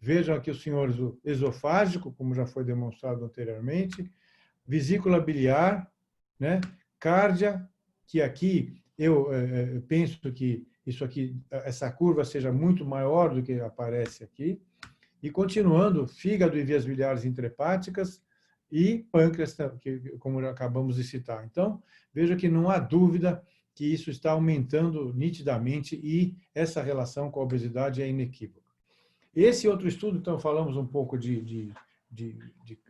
Vejam aqui os senhores o esofágico, como já foi demonstrado anteriormente, vesícula biliar, né? Cárdia, que aqui eu penso que isso aqui, essa curva seja muito maior do que aparece aqui. E continuando, fígado e vias biliares intrahepáticas e pâncreas, como já acabamos de citar. Então, veja que não há dúvida que isso está aumentando nitidamente e essa relação com a obesidade é inequívoca. Esse outro estudo, então, falamos um pouco de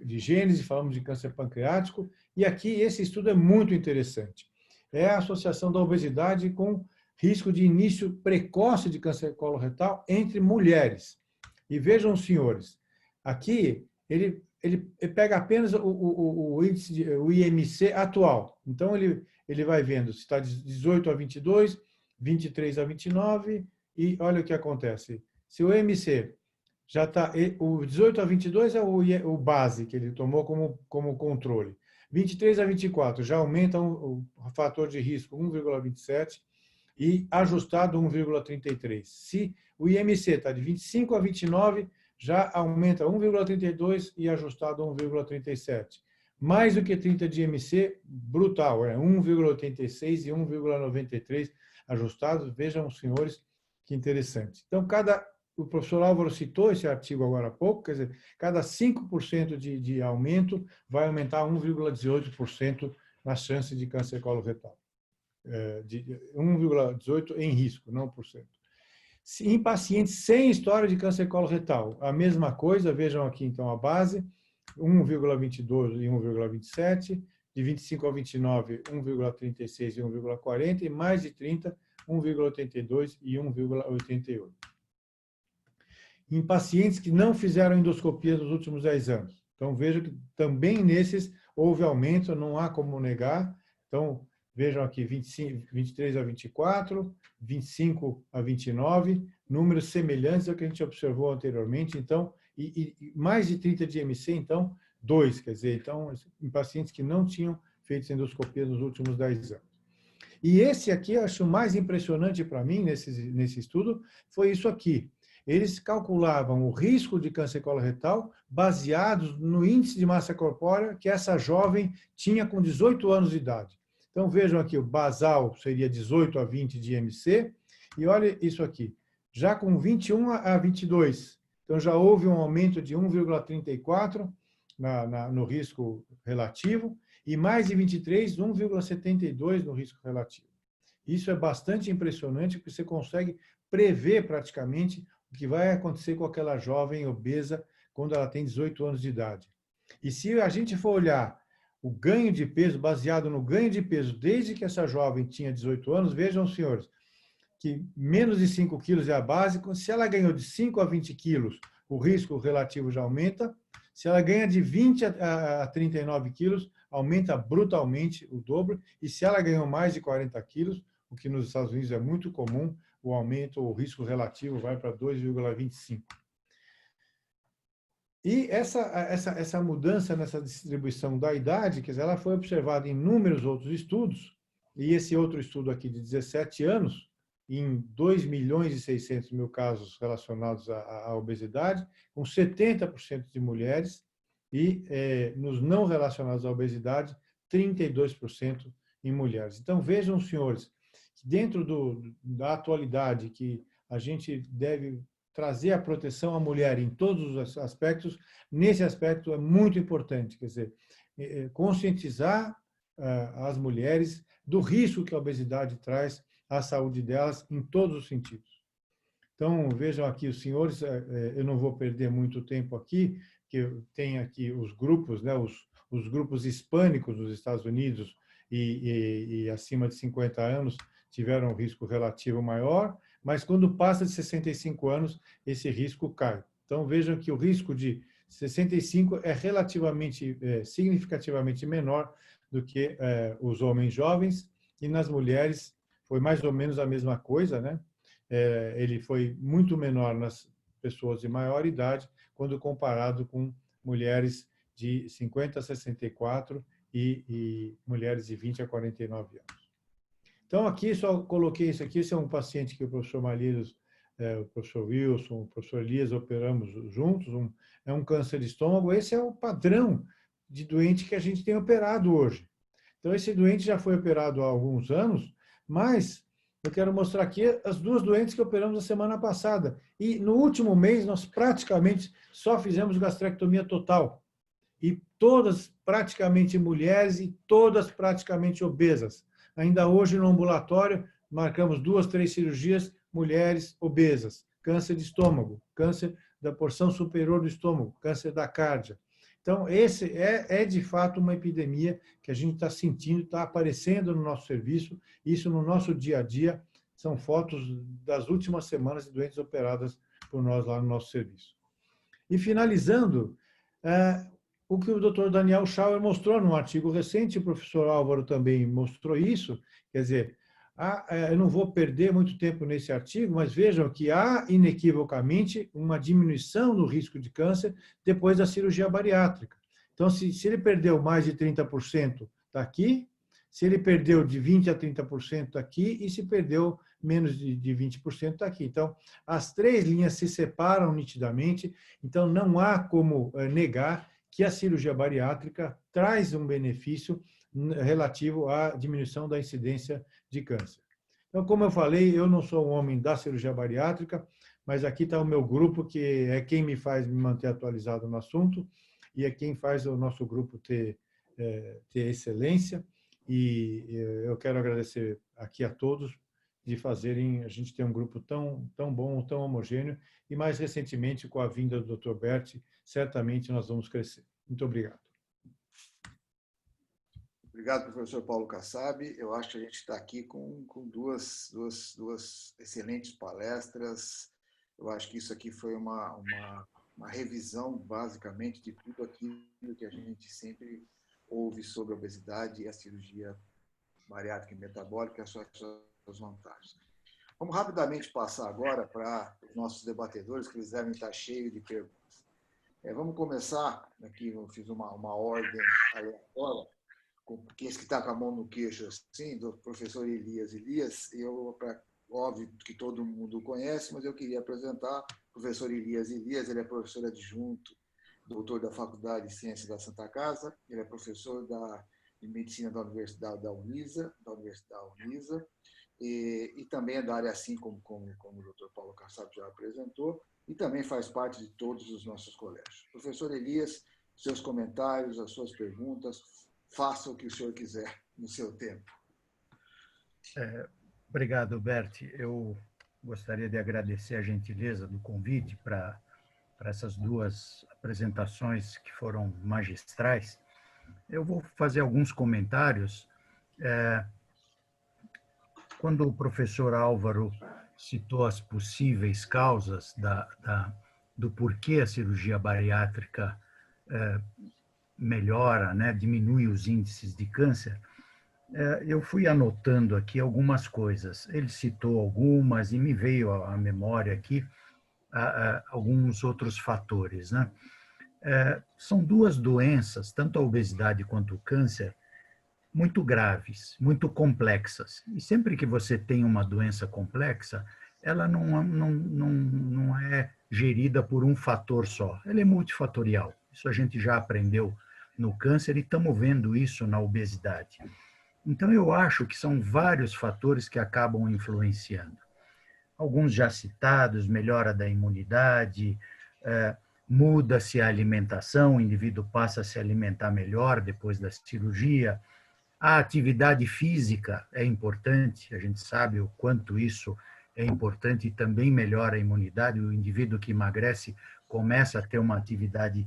gênese, falamos de câncer pancreático, e aqui esse estudo é muito interessante. É a associação da obesidade com risco de início precoce de câncer coloretal entre mulheres. E vejam, senhores, aqui ele pega apenas o índice, o IMC atual. Então, ele vai vendo se está de 18 a 22, 23 a 29, e olha o que acontece. Se o IMC já está... O 18 a 22 é o base que ele tomou como controle. 23 a 24 já aumenta o fator de risco 1,27 e ajustado 1,33. Se o IMC está de 25 a 29, já aumenta 1,32 e ajustado 1,37. Mais do que 30 de IMC, brutal, 1,86 e 1,93 ajustados. Vejam, senhores, que interessante. Então, o professor Álvaro citou esse artigo agora há pouco, quer dizer, cada 5% de aumento vai aumentar 1,18% na chance de câncer coloretal. De 1,18% em risco, não por cento. Em pacientes sem história de câncer coloretal, a mesma coisa, vejam aqui então a base, 1,22 e 1,27, de 25 a 29, 1,36 e 1,40, e mais de 30, 1,82 e 1,88. Em pacientes que não fizeram endoscopia nos últimos 10 anos. Então, veja que também nesses houve aumento, não há como negar. Então, vejam aqui, 23 a 24, 25 a 29, números semelhantes ao que a gente observou anteriormente. Então, e mais de 30 de IMC, então, 2, quer dizer, então, em pacientes que não tinham feito endoscopia nos últimos 10 anos. E esse aqui, eu acho mais impressionante para mim, nesse estudo, foi isso aqui. Eles calculavam o risco de câncer coloretal baseados no índice de massa corpórea que essa jovem tinha com 18 anos de idade. Então, vejam aqui, o basal seria 18 a 20 de IMC, e olha isso aqui, já com 21 a 22. Então, já houve um aumento de 1,34 no risco relativo, e mais de 23, 1,72 no risco relativo. Isso é bastante impressionante, porque você consegue prever praticamente o que vai acontecer com aquela jovem obesa quando ela tem 18 anos de idade. E se a gente for olhar o ganho de peso, baseado no ganho de peso desde que essa jovem tinha 18 anos, vejam, senhores, que menos de 5 quilos é a base. Se ela ganhou de 5 a 20 quilos, o risco relativo já aumenta. Se ela ganha de 20 a 39 quilos, aumenta brutalmente o dobro. E se ela ganhou mais de 40 quilos, o que nos Estados Unidos é muito comum, o aumento, o risco relativo vai para 2,25. E essa mudança nessa distribuição da idade, quer dizer, ela foi observada em inúmeros outros estudos, e esse outro estudo aqui de 17 anos, em 2.600.000 casos relacionados à obesidade, com 70% de mulheres, e nos não relacionados à obesidade, 32% em mulheres. Então, vejam, senhores, que dentro da atualidade, que a gente deve trazer a proteção à mulher em todos os aspectos, nesse aspecto é muito importante, quer dizer, conscientizar as mulheres do risco que a obesidade traz à saúde delas em todos os sentidos. Então, vejam aqui os senhores, eu não vou perder muito tempo aqui, que tem aqui os grupos, né, os grupos hispânicos nos Estados Unidos e acima de 50 anos tiveram um risco relativo maior, mas quando passa de 65 anos, esse risco cai. Então, vejam que o risco de 65 é relativamente, significativamente menor do que os homens jovens, e nas mulheres foi mais ou menos a mesma coisa, né? Ele foi muito menor nas pessoas de maior idade, quando comparado com mulheres de 50 a 64 e mulheres de 20 a 49 anos. Então, aqui só coloquei isso aqui. Esse é um paciente que o professor Malheiros, o professor Wilson, o professor Elias operamos juntos. É um câncer de estômago. Esse é o padrão de doente que a gente tem operado hoje. Então, esse doente já foi operado há alguns anos, mas eu quero mostrar aqui as duas doentes que operamos a semana passada. E no último mês, nós praticamente só fizemos gastrectomia total. E todas praticamente mulheres e todas praticamente obesas. Ainda hoje, no ambulatório, marcamos 2, 3 cirurgias, mulheres obesas, câncer de estômago, câncer da porção superior do estômago, câncer da cárdia. Então, esse é de fato uma epidemia que a gente está sentindo, está aparecendo no nosso serviço, isso no nosso dia a dia, são fotos das últimas semanas de doentes operadas por nós lá no nosso serviço. E finalizando, o que o Dr. Daniel Schauer mostrou num artigo recente, o professor Álvaro também mostrou isso, quer dizer, eu não vou perder muito tempo nesse artigo, mas vejam que há inequivocamente uma diminuição no risco de câncer depois da cirurgia bariátrica. Então, se ele perdeu mais de 30%, está aqui, se ele perdeu de 20% a 30%, está aqui, e se perdeu menos de 20%, está aqui. Então, as três linhas se separam nitidamente, então não há como negar que a cirurgia bariátrica traz um benefício relativo à diminuição da incidência de câncer. Então, como eu falei, eu não sou um homem da cirurgia bariátrica, mas aqui está o meu grupo, que é quem me faz me manter atualizado no assunto e é quem faz o nosso grupo ter excelência. E eu quero agradecer aqui a todos de fazerem a gente ter um grupo tão bom, tão homogêneo, e mais recentemente, com a vinda do Dr. Berti, certamente nós vamos crescer. Muito obrigado. Obrigado, professor Paulo Kassab. Eu acho que a gente está aqui com duas excelentes palestras. Eu acho que isso aqui foi uma revisão, basicamente, de tudo aquilo que a gente sempre ouve sobre a obesidade e a cirurgia bariátrica e metabólica e as suas vantagens. Vamos rapidamente passar agora para os nossos debatedores, que eles devem estar cheios de perguntas. Vamos começar, aqui eu fiz uma ordem aleatória, que esse que está com a mão no queixo, assim, do professor Elias. Elias, óbvio que todo mundo conhece, mas eu queria apresentar o professor Elias. Elias, ele é professor adjunto, doutor da Faculdade de Ciências da Santa Casa, ele é professor de Medicina da Universidade da Unisa, e também é da área assim, como o doutor Paulo Kassab já apresentou, e também faz parte de todos os nossos colégios. Professor Elias, seus comentários, as suas perguntas, faça o que o senhor quiser no seu tempo. Obrigado, Bert. Eu gostaria de agradecer a gentileza do convite para essas duas apresentações que foram magistrais. Eu vou fazer alguns comentários. Quando o professor Álvaro citou as possíveis causas do porquê a cirurgia bariátrica melhora, né, diminui os índices de câncer, eu fui anotando aqui algumas coisas. Ele citou algumas e me veio à memória aqui alguns outros fatores, né? São duas doenças, tanto a obesidade quanto o câncer, muito graves, muito complexas. E sempre que você tem uma doença complexa, ela não é gerida por um fator só, ela é multifatorial. Isso a gente já aprendeu no câncer e estamos vendo isso na obesidade. Então, eu acho que são vários fatores que acabam influenciando. Alguns já citados: melhora da imunidade, muda-se a alimentação, o indivíduo passa a se alimentar melhor depois da cirurgia. A atividade física é importante, a gente sabe o quanto isso é importante e também melhora a imunidade. O indivíduo que emagrece começa a ter uma atividade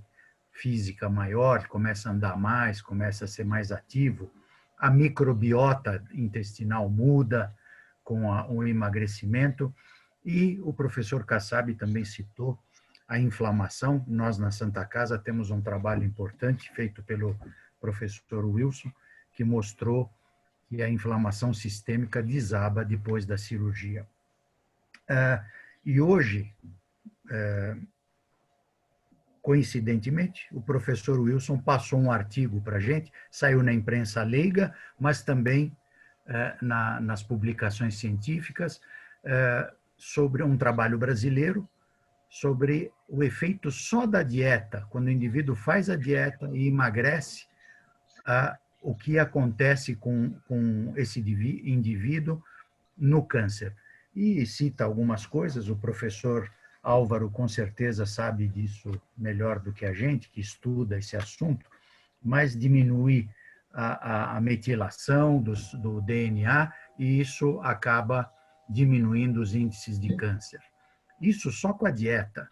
física maior, começa a andar mais, começa a ser mais ativo. A microbiota intestinal muda com o emagrecimento. E o professor Kassab também citou a inflamação. Nós, na Santa Casa, temos um trabalho importante feito pelo professor Wilson, que mostrou que a inflamação sistêmica desaba depois da cirurgia. E hoje, coincidentemente, o professor Wilson passou um artigo para a gente, saiu na imprensa leiga, mas também nas publicações científicas, sobre um trabalho brasileiro, sobre o efeito só da dieta, quando o indivíduo faz a dieta e emagrece, o que acontece com esse indivíduo no câncer. E cita algumas coisas, o professor Álvaro com certeza sabe disso melhor do que a gente, que estuda esse assunto, mas diminui a metilação do DNA e isso acaba diminuindo os índices de câncer. Isso só com a dieta.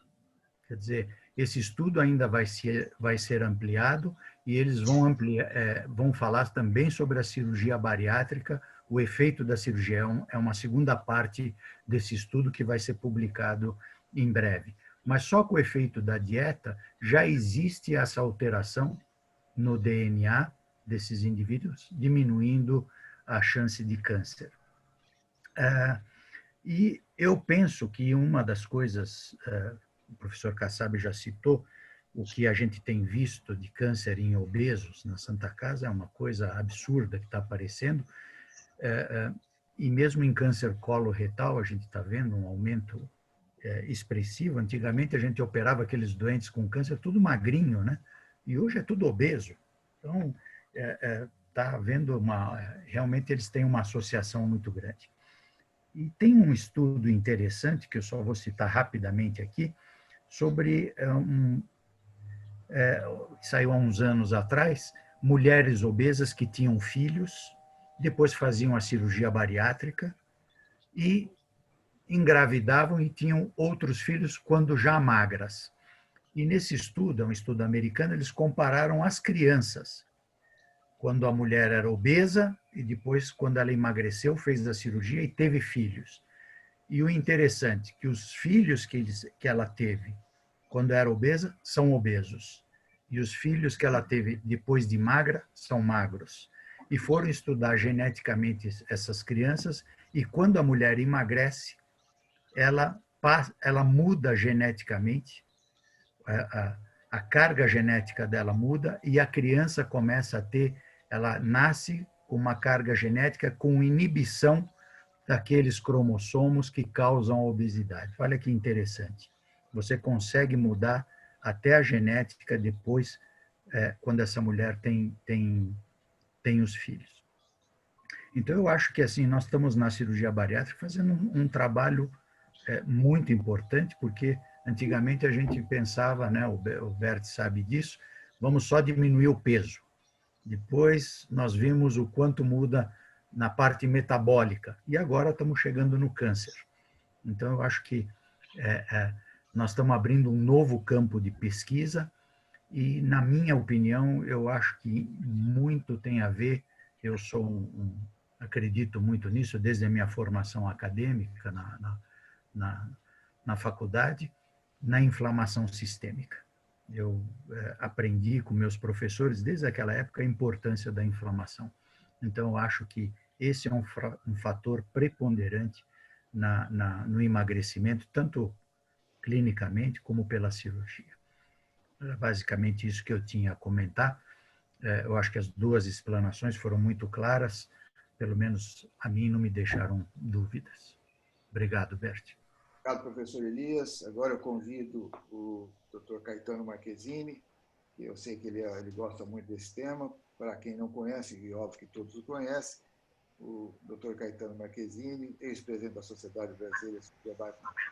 Quer dizer, esse estudo ainda vai ser ampliado e eles vão falar também sobre a cirurgia bariátrica, o efeito da cirurgia. É uma segunda parte desse estudo que vai ser publicado em breve. Mas só com o efeito da dieta já existe essa alteração no DNA desses indivíduos, diminuindo a chance de câncer. E eu penso que uma das coisas, o professor Kassab já citou, o que a gente tem visto de câncer em obesos na Santa Casa é uma coisa absurda que está aparecendo, e mesmo em câncer coloretal a gente está vendo um aumento expressivo. Antigamente a gente operava aqueles doentes com câncer tudo magrinho, né? E hoje é tudo obeso. Então, está havendo realmente eles têm uma associação muito grande. E tem um estudo interessante, que eu só vou citar rapidamente aqui, sobre, saiu há uns anos atrás, mulheres obesas que tinham filhos, depois faziam a cirurgia bariátrica e engravidavam e tinham outros filhos quando já magras. E nesse estudo, é um estudo americano, eles compararam as crianças, quando a mulher era obesa e depois, quando ela emagreceu, fez a cirurgia e teve filhos. E o interessante é que os filhos que ela teve quando era obesa são obesos. E os filhos que ela teve depois de magra são magros. E foram estudar geneticamente essas crianças e quando a mulher emagrece, ela muda geneticamente, a carga genética dela muda e a criança começa a ter ela nasce com uma carga genética com inibição daqueles cromossomos que causam a obesidade. Olha que interessante. Você consegue mudar até a genética depois, quando essa mulher tem os filhos. Então, eu acho que assim nós estamos na cirurgia bariátrica fazendo um trabalho muito importante, porque antigamente a gente pensava, né, o Bert sabe disso, vamos só diminuir o peso. Depois nós vimos o quanto muda na parte metabólica e agora estamos chegando no câncer. Então, eu acho que nós estamos abrindo um novo campo de pesquisa e, na minha opinião, eu acho que muito tem a ver, eu acredito muito nisso desde a minha formação acadêmica na faculdade, na inflamação sistêmica. Eu aprendi com meus professores, desde aquela época, a importância da inflamação. Então, eu acho que esse é um fator preponderante no emagrecimento, tanto clinicamente como pela cirurgia. Era basicamente isso que eu tinha a comentar. Eu acho que as duas explanações foram muito claras, pelo menos a mim não me deixaram dúvidas. Obrigado, Bert. Obrigado, professor Elias. Agora eu convido o Dr. Caetano Marchesini, que eu sei que ele gosta muito desse tema. Para quem não conhece, e óbvio que todos o conhecem, o Dr. Caetano Marchesini, ex-presidente da Sociedade Brasileira de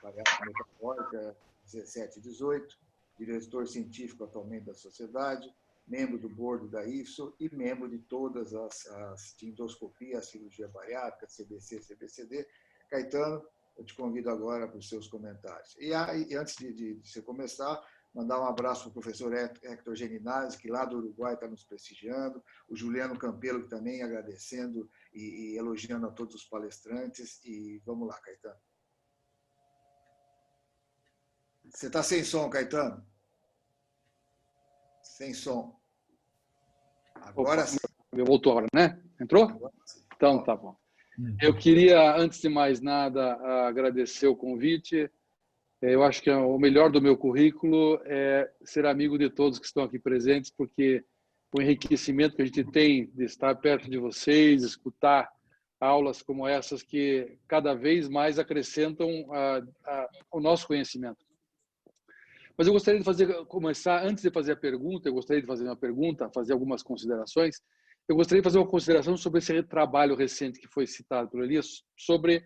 Bariátrica Metabólica 17 e 18, diretor científico atualmente da sociedade, membro do board da IFSO e membro de todas as de endoscopia, a cirurgia bariátrica, CBC, CBCD. Caetano, eu te convido agora para os seus comentários. E antes de você começar, mandar um abraço para o professor Hector Geninazzi, que lá do Uruguai está nos prestigiando, o Juliano Campelo, que também agradecendo e elogiando a todos os palestrantes. E vamos lá, Caetano. Você está sem som, Caetano? Sem som. Agora sim. Voltou agora, né? Entrou? Então, tá bom. Eu queria, antes de mais nada, agradecer o convite. Eu acho que o melhor do meu currículo é ser amigo de todos que estão aqui presentes, porque o enriquecimento que a gente tem de estar perto de vocês, escutar aulas como essas que cada vez mais acrescentam o nosso conhecimento. Mas eu gostaria de começar, antes de fazer a pergunta, eu gostaria de fazer uma pergunta, fazer algumas considerações. Eu gostaria de fazer uma consideração sobre esse trabalho recente que foi citado por Elias, sobre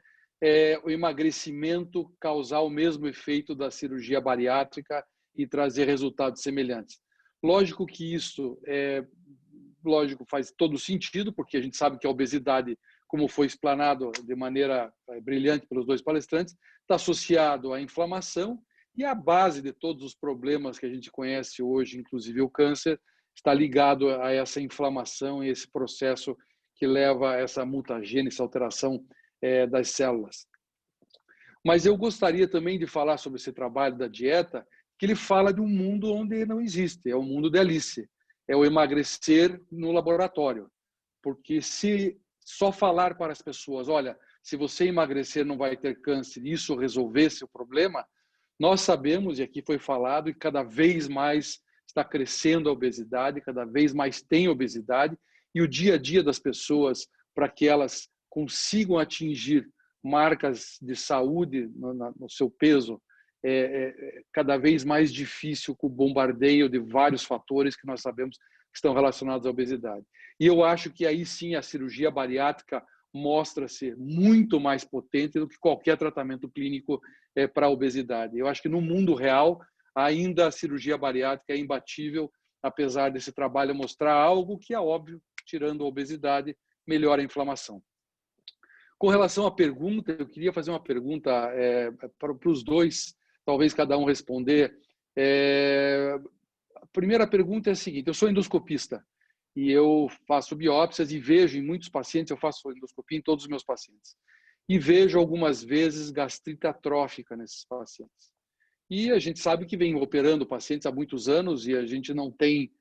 o emagrecimento causar o mesmo efeito da cirurgia bariátrica e trazer resultados semelhantes. Lógico que isso faz todo sentido, porque a gente sabe que a obesidade, como foi explanado de maneira brilhante pelos dois palestrantes, está associado à inflamação, e a base de todos os problemas que a gente conhece hoje, inclusive o câncer, está ligado a essa inflamação e esse processo que leva a essa mutagênese, essa alteração das células. Mas eu gostaria também de falar sobre esse trabalho da dieta, que ele fala de um mundo onde não existe, é o mundo de Alice, é o emagrecer no laboratório. Porque se só falar para as pessoas, olha, se você emagrecer não vai ter câncer, e isso resolvesse o problema, nós sabemos, e aqui foi falado, e cada vez mais está crescendo a obesidade, cada vez mais tem obesidade, e o dia a dia das pessoas, para que elas consigam atingir marcas de saúde no seu peso, cada vez mais difícil com o bombardeio de vários fatores que nós sabemos que estão relacionados à obesidade. E eu acho que aí sim a cirurgia bariátrica mostra-se muito mais potente do que qualquer tratamento clínico para a obesidade. Eu acho que no mundo real, ainda a cirurgia bariátrica é imbatível, apesar desse trabalho mostrar algo que é óbvio, tirando a obesidade, melhora a inflamação. Com relação à pergunta, eu queria fazer uma pergunta para os dois, talvez cada um responder. A primeira pergunta é a seguinte: eu sou endoscopista e eu faço biópsias e vejo em muitos pacientes, eu faço endoscopia em todos os meus pacientes, e vejo algumas vezes gastrite atrófica nesses pacientes. E a gente sabe que vem operando pacientes há muitos anos e a gente não tem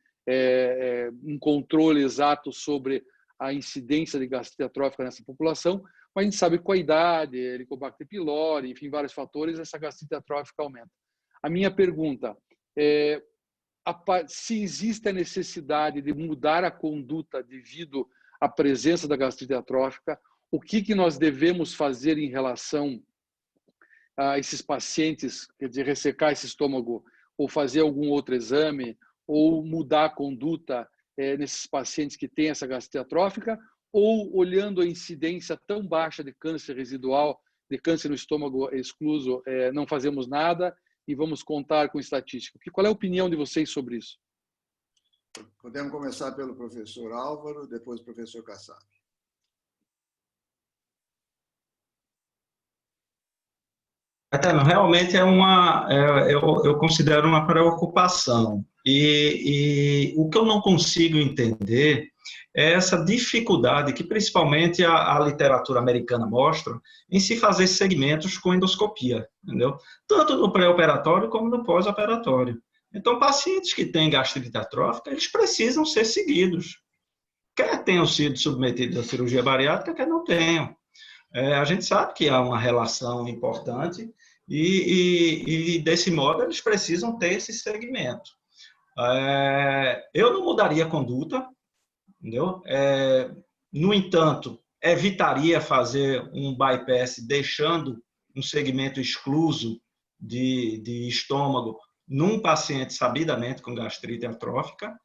um controle exato sobre a incidência de gastrite atrófica nessa população, mas a gente sabe que com a idade, Helicobacter pylori, enfim, vários fatores, essa gastrite atrófica aumenta. A minha pergunta é: se existe a necessidade de mudar a conduta devido à presença da gastrite atrófica, o que nós devemos fazer em relação a esses pacientes, quer dizer, ressecar esse estômago, ou fazer algum outro exame, ou mudar a conduta nesses pacientes que têm essa gastrite atrófica, ou olhando a incidência tão baixa de câncer residual, de câncer no estômago excluso, não fazemos nada e vamos contar com estatística. Qual é a opinião de vocês sobre isso? Podemos começar pelo professor Álvaro, depois o professor Kassab. Realmente eu considero uma preocupação. E o que eu não consigo entender é essa dificuldade que principalmente a literatura americana mostra em se fazer segmentos com endoscopia, entendeu? Tanto no pré-operatório como no pós-operatório. Então, pacientes que têm gastrite atrófica, eles precisam ser seguidos. Quer tenham sido submetidos à cirurgia bariátrica, quer não tenham. A gente sabe que há uma relação importante e desse modo, eles precisam ter esse segmento. Eu não mudaria a conduta, entendeu? No entanto, evitaria fazer um bypass deixando um segmento excluso de estômago num paciente sabidamente com gastrite atrófica,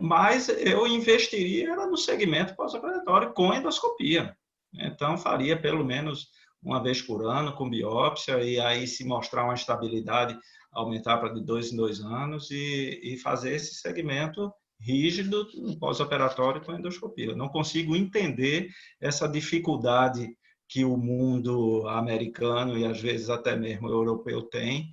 mas eu investiria no segmento pós-operatório com endoscopia. Então, faria pelo menos uma vez por ano com biópsia e aí se mostrar uma estabilidade, aumentar para de 2 em 2 anos e fazer esse segmento rígido no pós-operatório com endoscopia. Eu não consigo entender essa dificuldade que o mundo americano e às vezes até mesmo europeu tem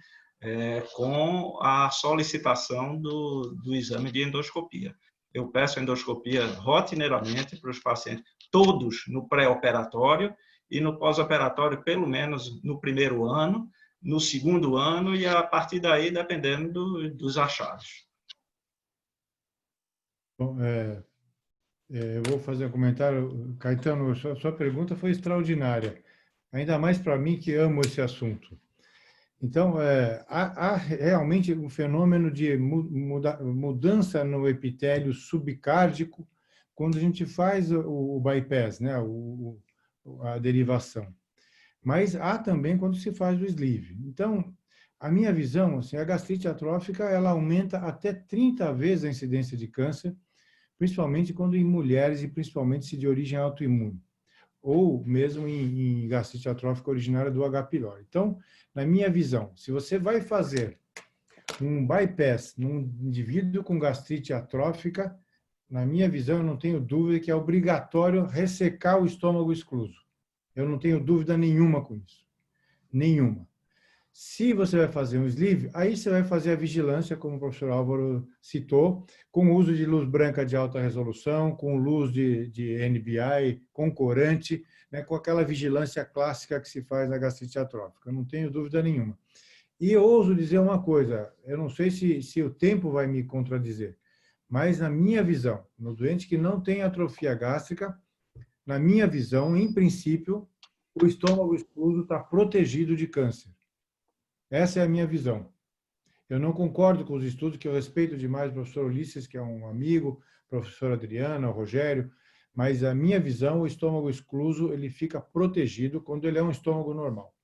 com a solicitação do exame de endoscopia. Eu peço endoscopia rotineiramente para os pacientes, todos no pré-operatório e no pós-operatório, pelo menos no primeiro ano, no segundo ano e a partir daí, dependendo dos achados. Bom, eu vou fazer um comentário. Caetano, sua pergunta foi extraordinária, ainda mais para mim que amo esse assunto. Então, há realmente um fenômeno de mudança no epitélio subcárdico quando a gente faz o bypass, né? A derivação. Mas há também quando se faz o sleeve. Então, a minha visão, assim, a gastrite atrófica ela aumenta até 30 vezes a incidência de câncer, principalmente quando em mulheres e principalmente se de origem autoimune, ou mesmo em gastrite atrófica originária do H. pylori. Então, na minha visão, se você vai fazer um bypass num indivíduo com gastrite atrófica, na minha visão, eu não tenho dúvida que é obrigatório ressecar o estômago excluso. Eu não tenho dúvida nenhuma com isso. Nenhuma. Se você vai fazer um sleeve, aí você vai fazer a vigilância, como o professor Álvaro citou, com o uso de luz branca de alta resolução, com luz de NBI, com corante, né, com aquela vigilância clássica que se faz na gastrite atrófica. Eu não tenho dúvida nenhuma. E eu ouso dizer uma coisa, eu não sei se o tempo vai me contradizer, mas na minha visão, no doente que não tem atrofia gástrica, na minha visão, em princípio, o estômago excluso está protegido de câncer. Essa é a minha visão. Eu não concordo com os estudos, que eu respeito demais o professor Ulisses, que é um amigo, professor Adriana, o Rogério, mas a minha visão, o estômago excluso, ele fica protegido quando ele é um estômago normal.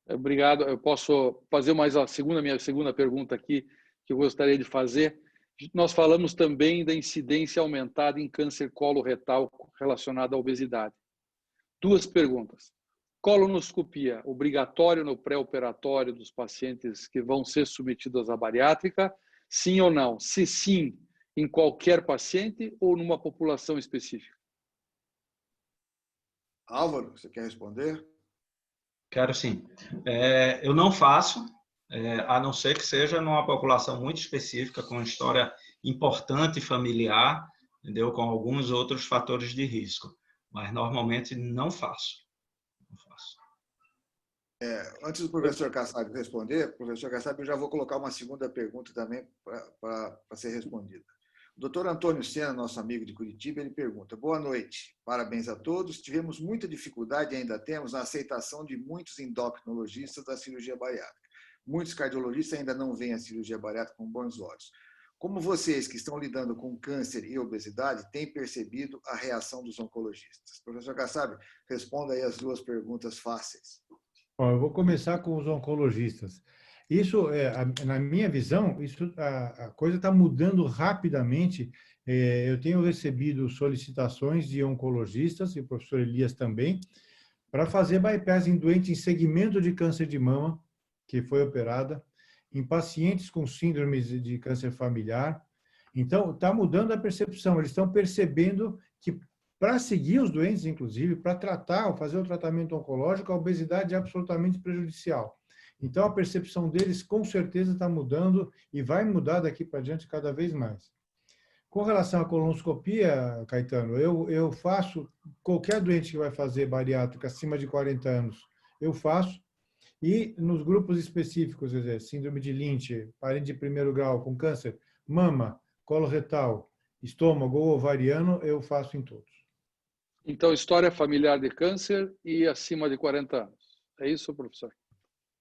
Obrigado. Eu posso fazer mais minha segunda pergunta aqui, que eu gostaria de fazer. Nós falamos também da incidência aumentada em câncer coloretal relacionado à obesidade. 2 perguntas. Colonoscopia, obrigatório no pré-operatório dos pacientes que vão ser submetidos à bariátrica? Sim ou não? Se sim, em qualquer paciente ou numa população específica? Álvaro, você quer responder? Quero sim. Eu não faço, a não ser que seja numa população muito específica, com uma história importante familiar, entendeu? Com alguns outros fatores de risco. Mas normalmente não faço. Antes do professor Kassab responder, professor Kassab, eu já vou colocar uma segunda pergunta também para ser respondida. O doutor Antônio Sena, nosso amigo de Curitiba, ele pergunta: boa noite, parabéns a todos. Tivemos muita dificuldade e ainda temos na aceitação de muitos endocrinologistas da cirurgia bariátrica. muitos cardiologistas ainda não veem a cirurgia bariátrica com bons olhos. Como vocês que estão lidando com câncer e obesidade têm percebido a reação dos oncologistas? Professor Kassab, responda aí as duas perguntas fáceis. Bom, eu vou começar com os oncologistas. Isso, na minha visão, a coisa está mudando rapidamente. Eu tenho recebido solicitações de oncologistas, e o professor Elias também, para fazer bypass em doente em segmento de câncer de mama, que foi operada, em pacientes com síndromes de câncer familiar. Então, está mudando a percepção. Eles estão percebendo que, para seguir os doentes, inclusive, para tratar ou fazer o tratamento oncológico, a obesidade é absolutamente prejudicial. Então, a percepção deles, com certeza, está mudando e vai mudar daqui para diante cada vez mais. Com relação à colonoscopia, Caetano, eu faço, qualquer doente que vai fazer bariátrica acima de 40 anos, eu faço. E nos grupos específicos, quer dizer, síndrome de Lynch, parente de primeiro grau com câncer, mama, colo retal, estômago ou ovariano, eu faço em todos. Então, história familiar de câncer e acima de 40 anos. É isso, professor?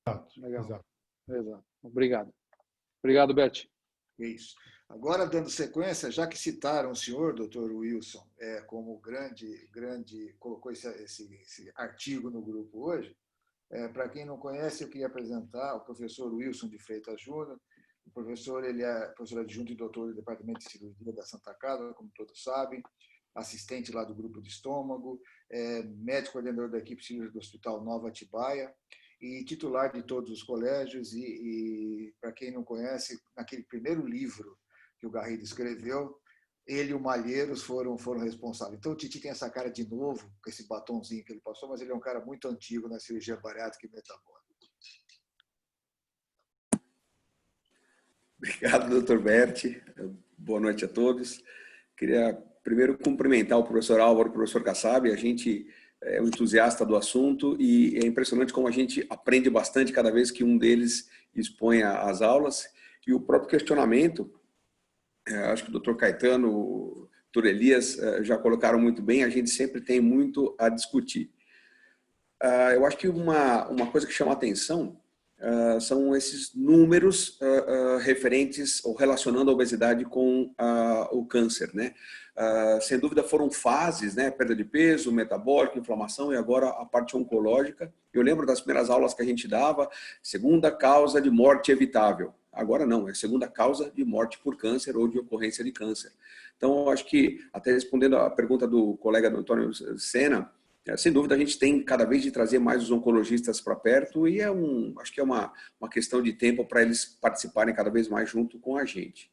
Exato. Legal. Exato. Exato. Obrigado. Obrigado, Beth. Isso. Agora, dando sequência, já que citaram o senhor, doutor Wilson, como grande, colocou esse artigo no grupo hoje, para quem não conhece, eu queria apresentar o professor Wilson de Freitas Júnior. O professor, ele é professor adjunto e doutor do Departamento de Cirurgia da Santa Casa, como todos sabem, assistente lá do grupo de estômago, médico coordenador da equipe cirúrgica do Hospital Nova Atibaia e titular de todos os colégios. E para quem não conhece, naquele primeiro livro que o Garrido escreveu, ele e o Malheiros foram responsáveis. Então, o Titi tem essa cara de novo, com esse batonzinho que ele passou, mas ele é um cara muito antigo na cirurgia bariátrica e metabólica. Obrigado, doutor Berti. Boa noite a todos. Queria primeiro cumprimentar o professor Álvaro e o professor Kassab. A gente é um entusiasta do assunto e é impressionante como a gente aprende bastante cada vez que um deles expõe as aulas. E o próprio questionamento, acho que o doutor Caetano, o doutor Elias já colocaram muito bem, a gente sempre tem muito a discutir. Eu acho que uma coisa que chama a atenção são esses números referentes ou relacionando a obesidade com o câncer, né? Sem dúvida foram fases, né? Perda de peso, metabólico, inflamação e agora a parte oncológica. Eu lembro das primeiras aulas que a gente dava, segunda causa de morte evitável. Agora não, é segunda causa de morte por câncer ou de ocorrência de câncer. Então, eu acho que, até respondendo a pergunta do colega do Antônio Sena, sem dúvida a gente tem cada vez de trazer mais os oncologistas para perto e acho que é uma questão de tempo para eles participarem cada vez mais junto com a gente.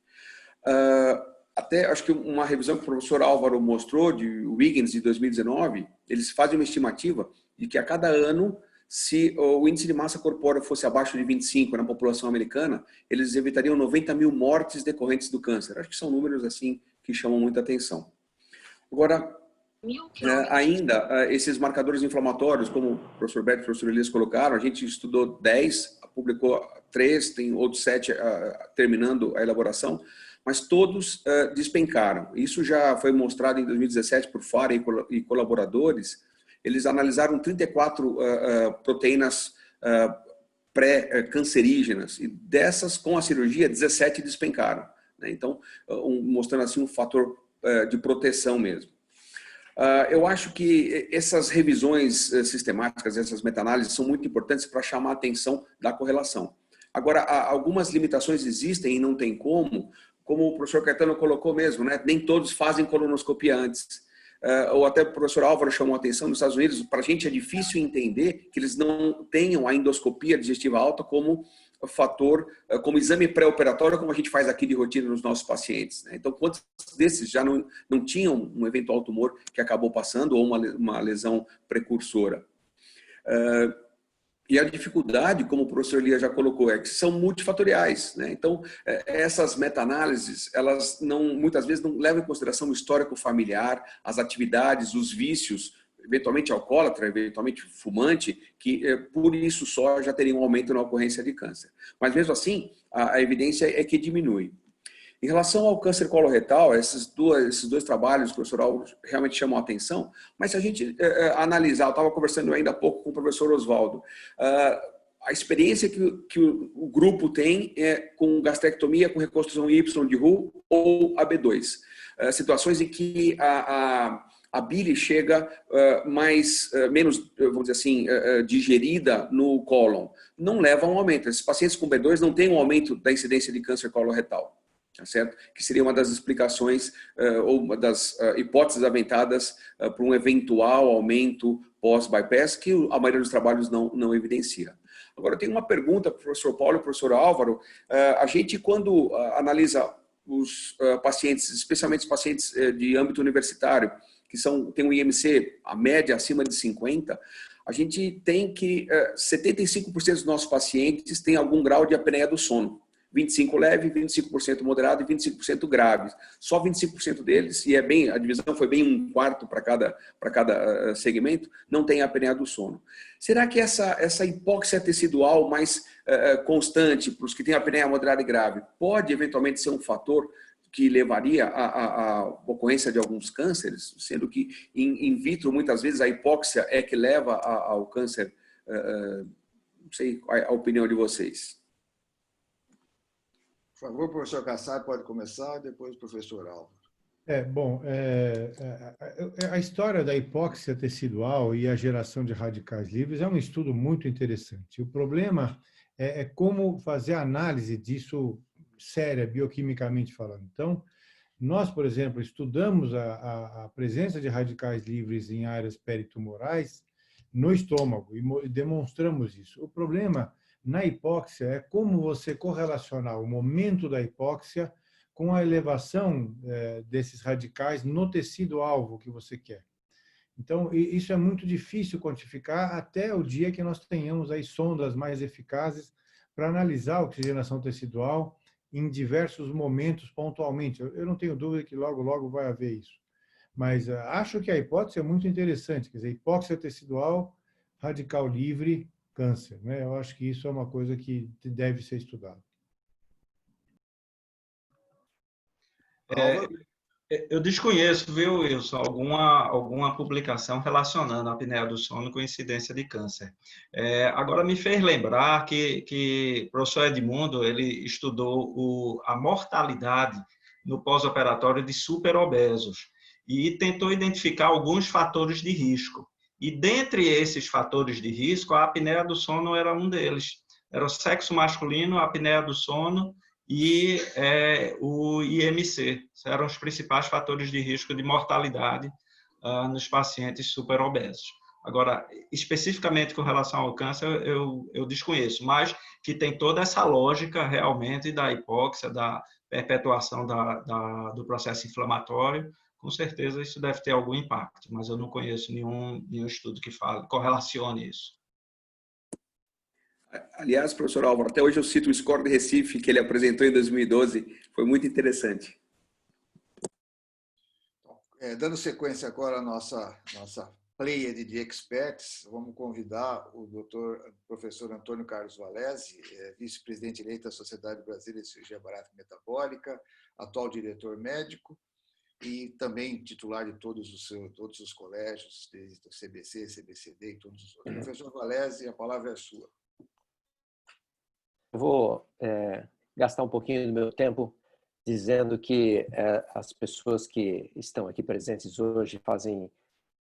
Até acho que uma revisão que o professor Álvaro mostrou, de Wiggins, de 2019, eles fazem uma estimativa de que a cada ano, se o índice de massa corpórea fosse abaixo de 25 na população americana, eles evitariam 90 mil mortes decorrentes do câncer. Acho que são números assim que chamam muita atenção. Agora, ainda, esses marcadores inflamatórios, como o professor Beto e o professor Elias colocaram, a gente estudou 10, publicou 3, tem outros 7 terminando a elaboração, mas todos despencaram. Isso já foi mostrado em 2017 por Fara e colaboradores. Eles analisaram 34 proteínas pré-cancerígenas e dessas, com a cirurgia, 17 despencaram, né? Então, mostrando assim um fator de proteção mesmo. Eu acho que essas revisões sistemáticas, essas meta-análises são muito importantes para chamar a atenção da correlação. Agora, algumas limitações existem e não tem como o professor Caetano colocou mesmo, né? Nem todos fazem colonoscopia antes. Ou até o professor Álvaro chamou a atenção, nos Estados Unidos, para a gente é difícil entender que eles não tenham a endoscopia digestiva alta como fator, como exame pré-operatório, como a gente faz aqui de rotina nos nossos pacientes, né? Então, quantos desses já não tinham um eventual tumor que acabou passando ou uma lesão precursora? E a dificuldade, como o professor Elias já colocou, é que são multifatoriais, né? Então, essas meta-análises, elas muitas vezes não levam em consideração o histórico familiar, as atividades, os vícios, eventualmente alcoólatra, eventualmente fumante, que por isso só já teria um aumento na ocorrência de câncer. Mas mesmo assim, a evidência é que diminui. Em relação ao câncer coloretal, esses dois trabalhos, o professor Álvaro realmente chamam a atenção, mas se a gente analisar, eu estava conversando ainda há pouco com o professor Oswaldo, a experiência que o grupo tem é com gastrectomia, com reconstrução Y de Roux ou AB2. Situações em que a bile chega menos, vamos dizer assim, digerida no cólon. Não leva a um aumento. Esses pacientes com B2 não têm um aumento da incidência de câncer coloretal. Tá certo? Que seria uma das explicações ou uma das hipóteses aventadas para um eventual aumento pós-bypass, que a maioria dos trabalhos não evidencia. Agora, eu tenho uma pergunta para o professor Paulo e para o professor Álvaro. A gente, quando analisa os pacientes, especialmente os pacientes de âmbito universitário, que tem um IMC, a média acima de 50, a gente tem que 75% dos nossos pacientes têm algum grau de apneia do sono. 25% leve, 25% moderado e 25% grave. Só 25% deles, e a divisão foi bem 1/4 para cada segmento, não tem apneia do sono. Será que essa hipóxia tecidual mais constante para os que têm apneia moderada e grave pode eventualmente ser um fator que levaria à ocorrência de alguns cânceres, sendo que in vitro muitas vezes a hipóxia é que leva ao câncer? Não sei a opinião de vocês. Por favor, professor Kassab, pode começar, depois o professor Álvaro. A história da hipóxia tecidual e a geração de radicais livres é um estudo muito interessante. O problema é como fazer a análise disso séria, bioquimicamente falando. Então, nós, por exemplo, estudamos a presença de radicais livres em áreas peritumorais no estômago e demonstramos isso. O problema na hipóxia é como você correlacionar o momento da hipóxia com a elevação desses radicais no tecido-alvo que você quer. Então, isso é muito difícil quantificar até o dia que nós tenhamos aí sondas mais eficazes para analisar a oxigenação tecidual em diversos momentos pontualmente. Eu não tenho dúvida que logo, logo vai haver isso. Mas acho que a hipótese é muito interessante, quer dizer, hipóxia tecidual, radical livre, câncer, né? Eu acho que isso é uma coisa que deve ser estudada. Eu desconheço, viu, Wilson, alguma publicação relacionando a apneia do sono com incidência de câncer. Agora me fez lembrar que o professor Edmundo ele estudou a mortalidade no pós-operatório de superobesos e tentou identificar alguns fatores de risco. E dentre esses fatores de risco, a apneia do sono era um deles. Era o sexo masculino, a apneia do sono e o IMC. Eram os principais fatores de risco de mortalidade nos pacientes superobesos. Agora, especificamente com relação ao câncer, eu desconheço, mas que tem toda essa lógica realmente da hipóxia, da perpetuação do processo inflamatório. Com certeza isso deve ter algum impacto, mas eu não conheço nenhum estudo que correlacione isso. Aliás, professor Álvaro, até hoje eu cito o score de Recife que ele apresentou em 2012, foi muito interessante. Dando sequência agora à nossa pleiade de experts, vamos convidar o professor Antônio Carlos Valese, vice-presidente eleito da Sociedade Brasileira de Cirurgia Bariátrica e Metabólica, atual diretor médico, e também titular de todos os colégios, desde o CBC, CBCD e todos os outros. Professor Valese, a palavra é sua. Eu vou gastar um pouquinho do meu tempo dizendo que as pessoas que estão aqui presentes hoje fazem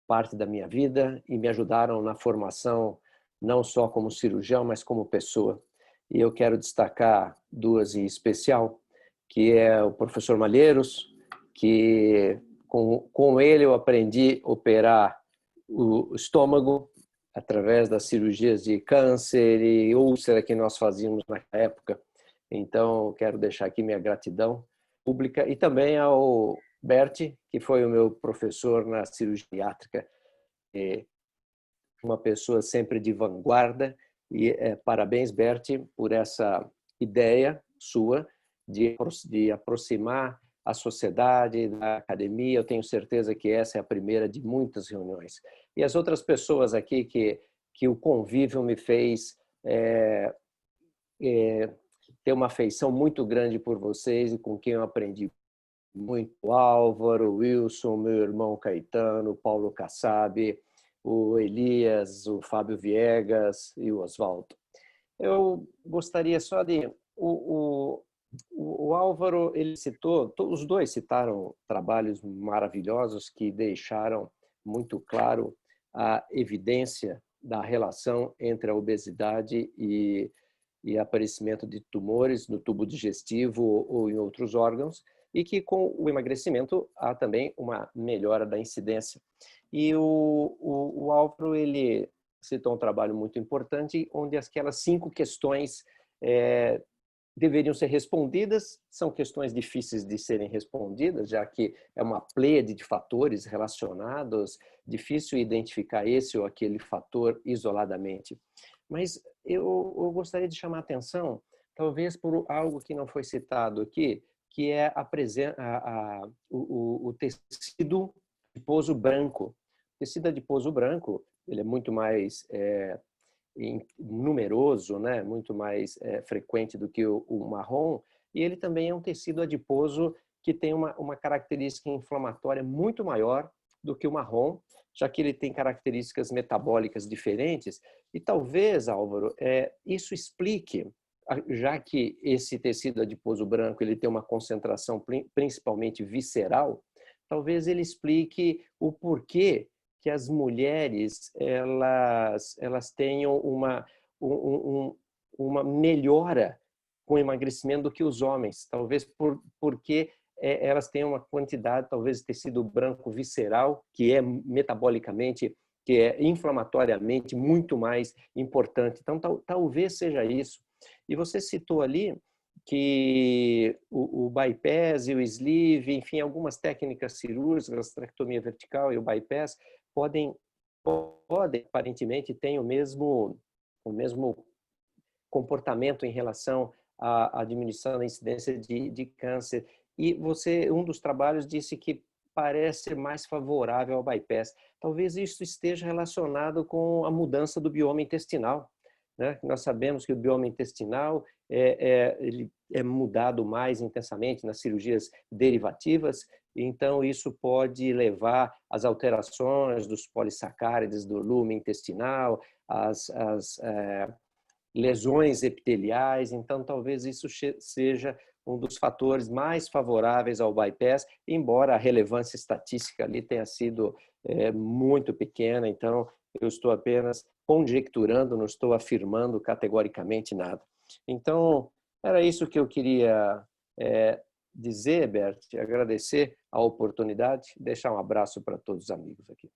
parte da minha vida e me ajudaram na formação, não só como cirurgião, mas como pessoa. E eu quero destacar duas em especial, que é o professor Malheiros, que com ele eu aprendi a operar o estômago através das cirurgias de câncer e úlcera que nós fazíamos naquela época. Então, quero deixar aqui minha gratidão pública e também ao Bert, que foi o meu professor na cirurgia bariátrica, uma pessoa sempre de vanguarda. E parabéns, Bert, por essa ideia sua de aproximar a sociedade da academia. Eu tenho certeza que essa é a primeira de muitas reuniões. E as outras pessoas aqui que o convívio me fez ter uma afeição muito grande por vocês e com quem eu aprendi muito. O Álvaro, o Wilson, meu irmão Caetano, o Paulo Kassab, o Elias, o Fábio Viegas e o Oswaldo. Eu gostaria só de... O Álvaro, ele citou, os dois citaram trabalhos maravilhosos que deixaram muito claro a evidência da relação entre a obesidade e aparecimento de tumores no tubo digestivo ou em outros órgãos, e que com o emagrecimento há também uma melhora da incidência. E o Álvaro, ele citou um trabalho muito importante, onde aquelas 5 questões deveriam ser respondidas. São questões difíceis de serem respondidas, já que é uma pleiade de fatores relacionados, difícil identificar esse ou aquele fator isoladamente. Mas eu gostaria de chamar a atenção, talvez por algo que não foi citado aqui, que é o tecido adiposo branco. O tecido adiposo branco, ele é muito mais numeroso, né? Muito mais frequente do que o marrom, e ele também é um tecido adiposo que tem uma característica inflamatória muito maior do que o marrom, já que ele tem características metabólicas diferentes. E talvez, Álvaro, isso explique, já que esse tecido adiposo branco ele tem uma concentração principalmente visceral, talvez ele explique o porquê que as mulheres elas tenham uma melhora com o emagrecimento do que os homens. Talvez porque elas têm uma quantidade, talvez, de tecido branco visceral, que é metabolicamente, que é inflamatoriamente muito mais importante. Então, talvez seja isso. E você citou ali que o bypass e o sleeve, enfim, algumas técnicas cirúrgicas, a traquetomia vertical e o bypass, podem aparentemente, ter o mesmo comportamento em relação à diminuição da incidência de câncer. E um dos trabalhos disse que parece mais favorável ao bypass. Talvez isso esteja relacionado com a mudança do bioma intestinal, né? Nós sabemos que o bioma intestinal ele é mudado mais intensamente nas cirurgias derivativas, então isso pode levar às alterações dos polissacárides do lume intestinal, às lesões epiteliais. Então talvez isso seja um dos fatores mais favoráveis ao bypass, embora a relevância estatística ali tenha sido muito pequena. Então eu estou apenas conjecturando, não estou afirmando categoricamente nada. Então, era isso que eu queria dizer, Bert, agradecer a oportunidade, deixar um abraço para todos os amigos aqui.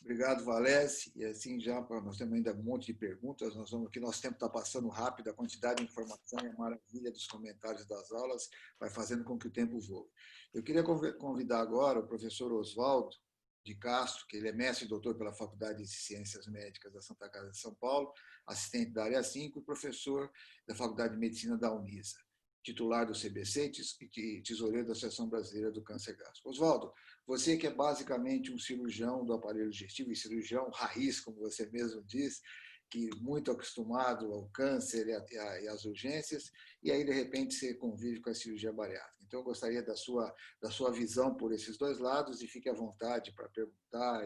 Obrigado, Valese. E assim, nós temos ainda um monte de perguntas, nosso tempo está passando rápido, a quantidade de informação e a maravilha dos comentários das aulas vai fazendo com que o tempo voe. Eu queria convidar agora o professor Oswaldo de Castro, que ele é mestre e doutor pela Faculdade de Ciências Médicas da Santa Casa de São Paulo, assistente da área 5 e professor da Faculdade de Medicina da Unisa, titular do CBC e tesoureiro da Associação Brasileira do Câncer Gástrico. Oswaldo, você que é basicamente um cirurgião do aparelho digestivo e cirurgião raiz, como você mesmo diz, que muito acostumado ao câncer e às urgências, e aí, de repente, você convive com a cirurgia bariátrica. Então, eu gostaria da sua visão por esses dois lados e fique à vontade para perguntar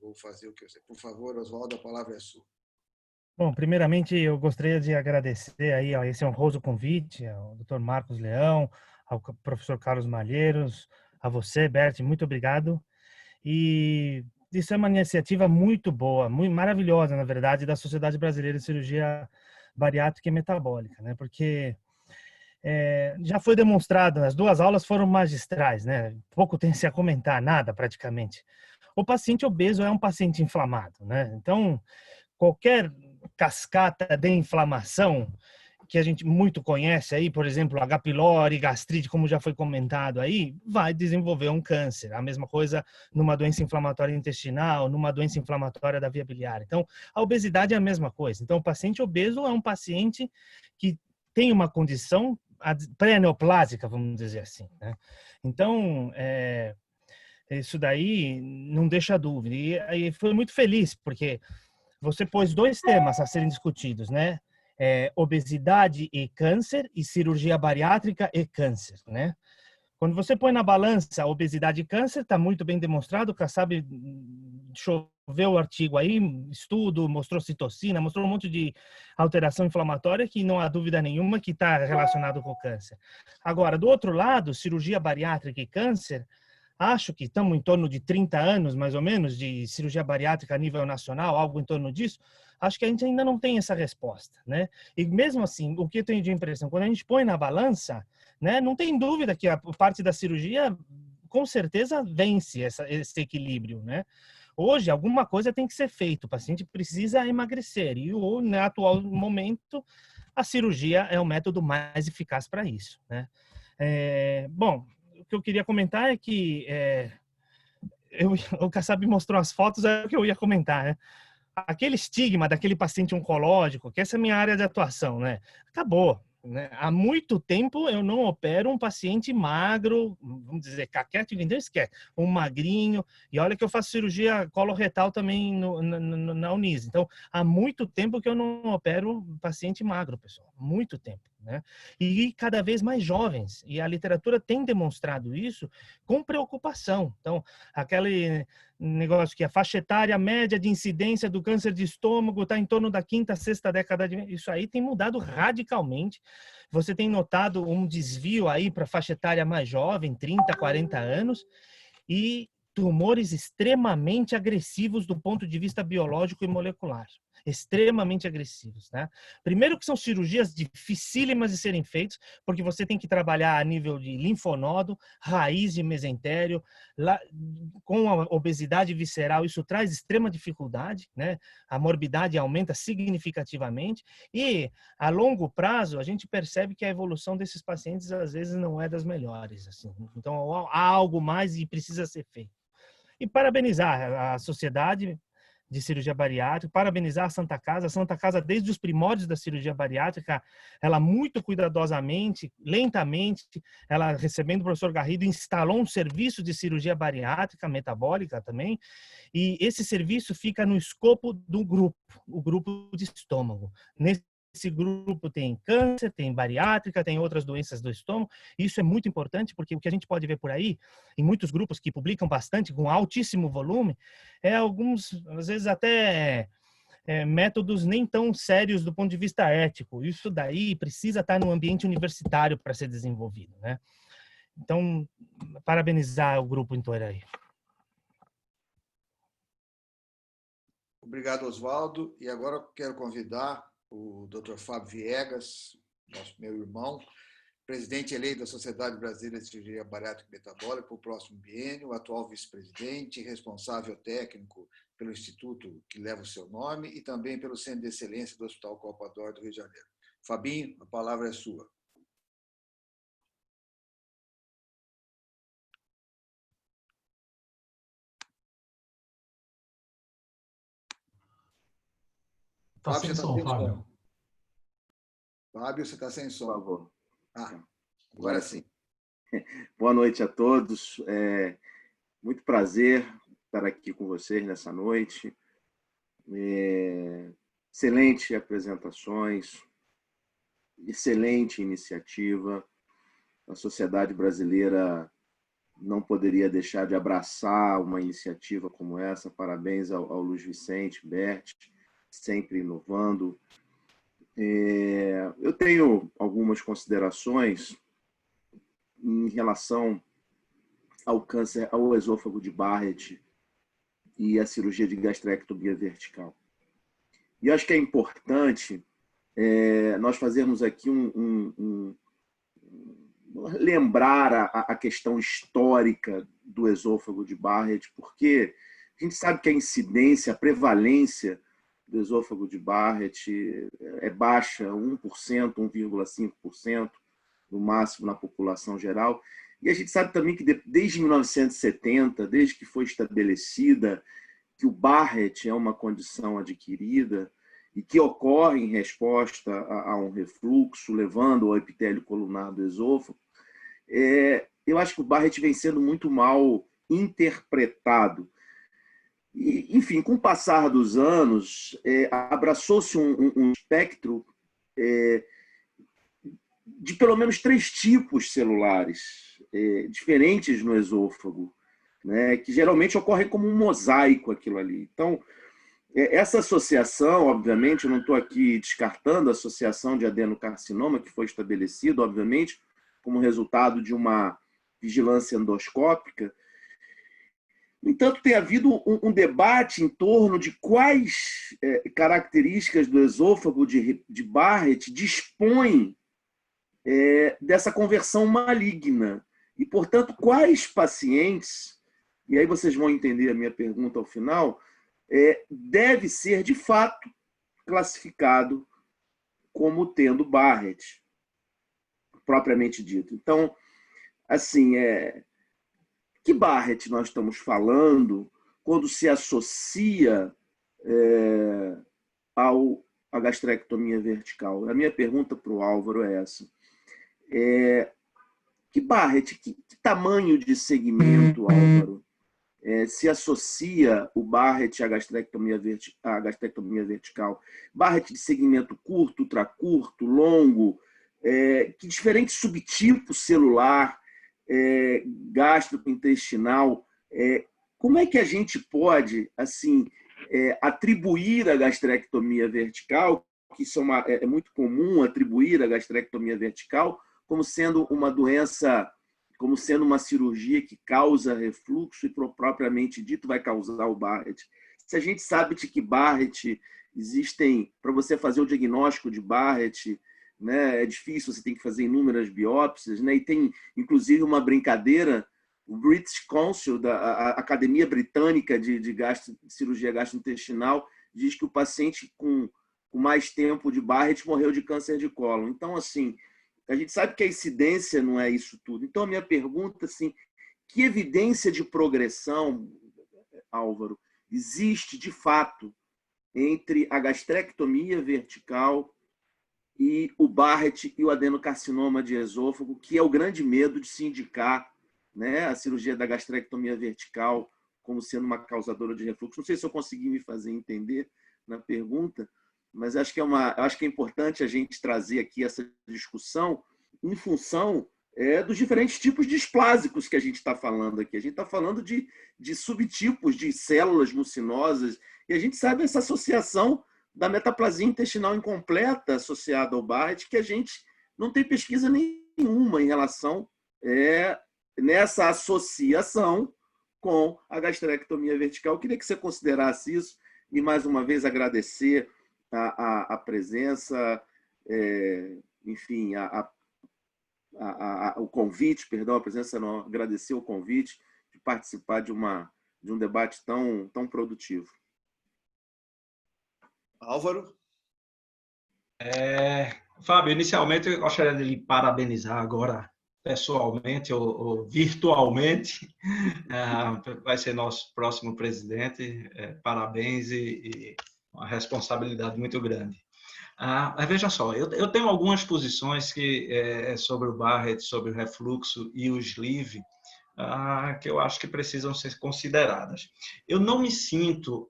ou fazer o que você... Por favor, Oswaldo, a palavra é sua. Bom, primeiramente, eu gostaria de agradecer aí a esse honroso convite ao Dr. Marcos Leão, ao professor Carlos Malheiros, a você, Bert, muito obrigado. E isso é uma iniciativa muito boa, muito maravilhosa, na verdade, da Sociedade Brasileira de Cirurgia Bariátrica e Metabólica, né? Porque já foi demonstrado, as duas aulas foram magistrais, né? Pouco tem se a comentar, nada praticamente. O paciente obeso é um paciente inflamado, né? Então, qualquer cascata de inflamação que a gente muito conhece aí, por exemplo, H. pylori, gastrite, como já foi comentado aí, vai desenvolver um câncer. A mesma coisa numa doença inflamatória intestinal, numa doença inflamatória da via biliar. Então, a obesidade é a mesma coisa. Então, o paciente obeso é um paciente que tem uma condição pré-neoplásica, vamos dizer assim, né? Então, isso daí não deixa dúvida. E aí foi muito feliz, porque você pôs dois temas a serem discutidos, né? Obesidade e câncer, e cirurgia bariátrica e câncer, né? Quando você põe na balança a obesidade e câncer, está muito bem demonstrado, o Kassab choveu o artigo aí, estudo, mostrou citocina, mostrou um monte de alteração inflamatória que não há dúvida nenhuma que está relacionado com o câncer. Agora, do outro lado, cirurgia bariátrica e câncer, acho que estamos em torno de 30 anos, mais ou menos, de cirurgia bariátrica a nível nacional, algo em torno disso. Acho que a gente ainda não tem essa resposta, né? E mesmo assim, o que eu tenho de impressão, quando a gente põe na balança, né, não tem dúvida que a parte da cirurgia, com certeza, vence esse equilíbrio, né? Hoje, alguma coisa tem que ser feita, o paciente precisa emagrecer, e no atual momento, a cirurgia é o método mais eficaz para isso, né? Bom, o que eu queria comentar é que o Kassab mostrou as fotos, é o que eu ia comentar, né? Aquele estigma daquele paciente oncológico, que essa é a minha área de atuação, né? Acabou, né? Há muito tempo eu não opero um paciente magro, vamos dizer, caquético, ninguém esquece, um magrinho, e olha que eu faço cirurgia coloretal também na Unis. Então, há muito tempo que eu não opero paciente magro, pessoal, muito tempo, né? E cada vez mais jovens, e a literatura tem demonstrado isso com preocupação. Então, aquele negócio que a faixa etária média de incidência do câncer de estômago está em torno da 5ª, 6ª década isso aí tem mudado radicalmente. Você tem notado um desvio aí para a faixa etária mais jovem, 30, 40 anos, e tumores extremamente agressivos do ponto de vista biológico e molecular. Extremamente agressivos, né? Primeiro que são cirurgias dificílimas de serem feitas, porque você tem que trabalhar a nível de linfonodo, raiz de mesentério, com a obesidade visceral, isso traz extrema dificuldade, né? A morbidade aumenta significativamente e, a longo prazo, a gente percebe que a evolução desses pacientes, às vezes, não é das melhores, assim. Então, há algo mais e precisa ser feito. E parabenizar a sociedade de cirurgia bariátrica, parabenizar a Santa Casa. A Santa Casa, desde os primórdios da cirurgia bariátrica, ela muito cuidadosamente, lentamente, ela recebendo o professor Garrido, instalou um serviço de cirurgia bariátrica, metabólica também, e esse serviço fica no escopo do grupo, o grupo de estômago. Nesse grupo tem câncer, tem bariátrica, tem outras doenças do estômago. Isso é muito importante porque o que a gente pode ver por aí, em muitos grupos que publicam bastante, com altíssimo volume, é alguns, às vezes até métodos nem tão sérios do ponto de vista ético. Isso daí precisa estar no ambiente universitário para ser desenvolvido, né? Então, parabenizar o grupo inteiro aí. Obrigado, Oswaldo. E agora eu quero convidar o Dr. Fábio Viegas, meu irmão, presidente eleito da Sociedade Brasileira de Cirurgia Bariátrica e Metabólica para o próximo biênio, atual vice-presidente, responsável técnico pelo instituto que leva o seu nome e também pelo Centro de Excelência do Hospital Copa d'Or do Rio de Janeiro. Fabinho, a palavra é sua. Está sem som, Fábio. Fábio, você está sem som. Por favor. Agora sim. Boa noite a todos. Muito prazer estar aqui com vocês nessa noite. Excelente apresentações, excelente iniciativa. A sociedade brasileira não poderia deixar de abraçar uma iniciativa como essa. Parabéns ao Luiz Vicente, Bert, sempre inovando. Eu tenho algumas considerações em relação ao câncer, ao esôfago de Barrett e a cirurgia de gastrectomia vertical. E acho que é importante nós fazermos aqui lembrar a questão histórica do esôfago de Barrett, porque a gente sabe que a incidência, a prevalência do esôfago de Barrett é baixa, 1%, 1,5%, no máximo na população geral. E a gente sabe também que desde 1970, desde que foi estabelecida que o Barrett é uma condição adquirida e que ocorre em resposta a um refluxo, levando ao epitélio colunar do esôfago, eu acho que o Barrett vem sendo muito mal interpretado. E, enfim, com o passar dos anos, abraçou-se um espectro de pelo menos 3 tipos celulares diferentes no esôfago, né, que geralmente ocorrem como um mosaico aquilo ali. Então, essa associação, obviamente, eu não estou aqui descartando a associação de adenocarcinoma, que foi estabelecida, obviamente, como resultado de uma vigilância endoscópica. No entanto, tem havido um debate em torno de quais características do esôfago de Barrett dispõem dessa conversão maligna. E, portanto, quais pacientes, e aí vocês vão entender a minha pergunta ao final, deve ser, de fato, classificado como tendo Barrett, propriamente dito. Então, assim, que Barrett nós estamos falando quando se associa à gastrectomia vertical? A minha pergunta para o Álvaro é essa. Que Barrett, que tamanho de segmento, Álvaro, se associa o Barrett à gastrectomia vertical? Barrett de segmento curto, ultracurto, longo, que diferentes subtipos celular, gastrointestinal, como é que a gente pode assim atribuir a gastrectomia vertical, que isso é muito comum atribuir a gastrectomia vertical como sendo uma doença, como sendo uma cirurgia que causa refluxo e, propriamente dito, vai causar o Barrett? Se a gente sabe de que Barrett existem, para você fazer o diagnóstico de Barrett, né, é difícil, você tem que fazer inúmeras biópsias, né, e tem, inclusive, uma brincadeira, o British Council, da Academia Britânica de Cirurgia Gastrointestinal, diz que o paciente com mais tempo de Barrett morreu de câncer de cólon. Então, assim, a gente sabe que a incidência não é isso tudo. Então, a minha pergunta, assim, que evidência de progressão, Álvaro, existe de fato entre a gastrectomia vertical e o Barrett e o adenocarcinoma de esôfago, que é o grande medo de se indicar, né, a cirurgia da gastrectomia vertical como sendo uma causadora de refluxo? Não sei se eu consegui me fazer entender na pergunta, mas acho que é importante a gente trazer aqui essa discussão em função dos diferentes tipos displásicos que a gente está falando aqui. A gente está falando de subtipos de células mucinosas, e a gente sabe essa associação da metaplasia intestinal incompleta associada ao Barrett, que a gente não tem pesquisa nenhuma em relação nessa associação com a gastrectomia vertical. Eu queria que você considerasse isso e, mais uma vez, agradecer a presença, enfim, o convite, perdão, a presença não, agradecer o convite de participar de um debate tão produtivo. Álvaro? Fábio, inicialmente eu gostaria de lhe parabenizar agora, pessoalmente ou virtualmente. Vai ser nosso próximo presidente. Parabéns e uma responsabilidade muito grande. Mas veja só, eu tenho algumas posições sobre o Barrett, sobre o refluxo e o sleeve, que eu acho que precisam ser consideradas. Eu não me sinto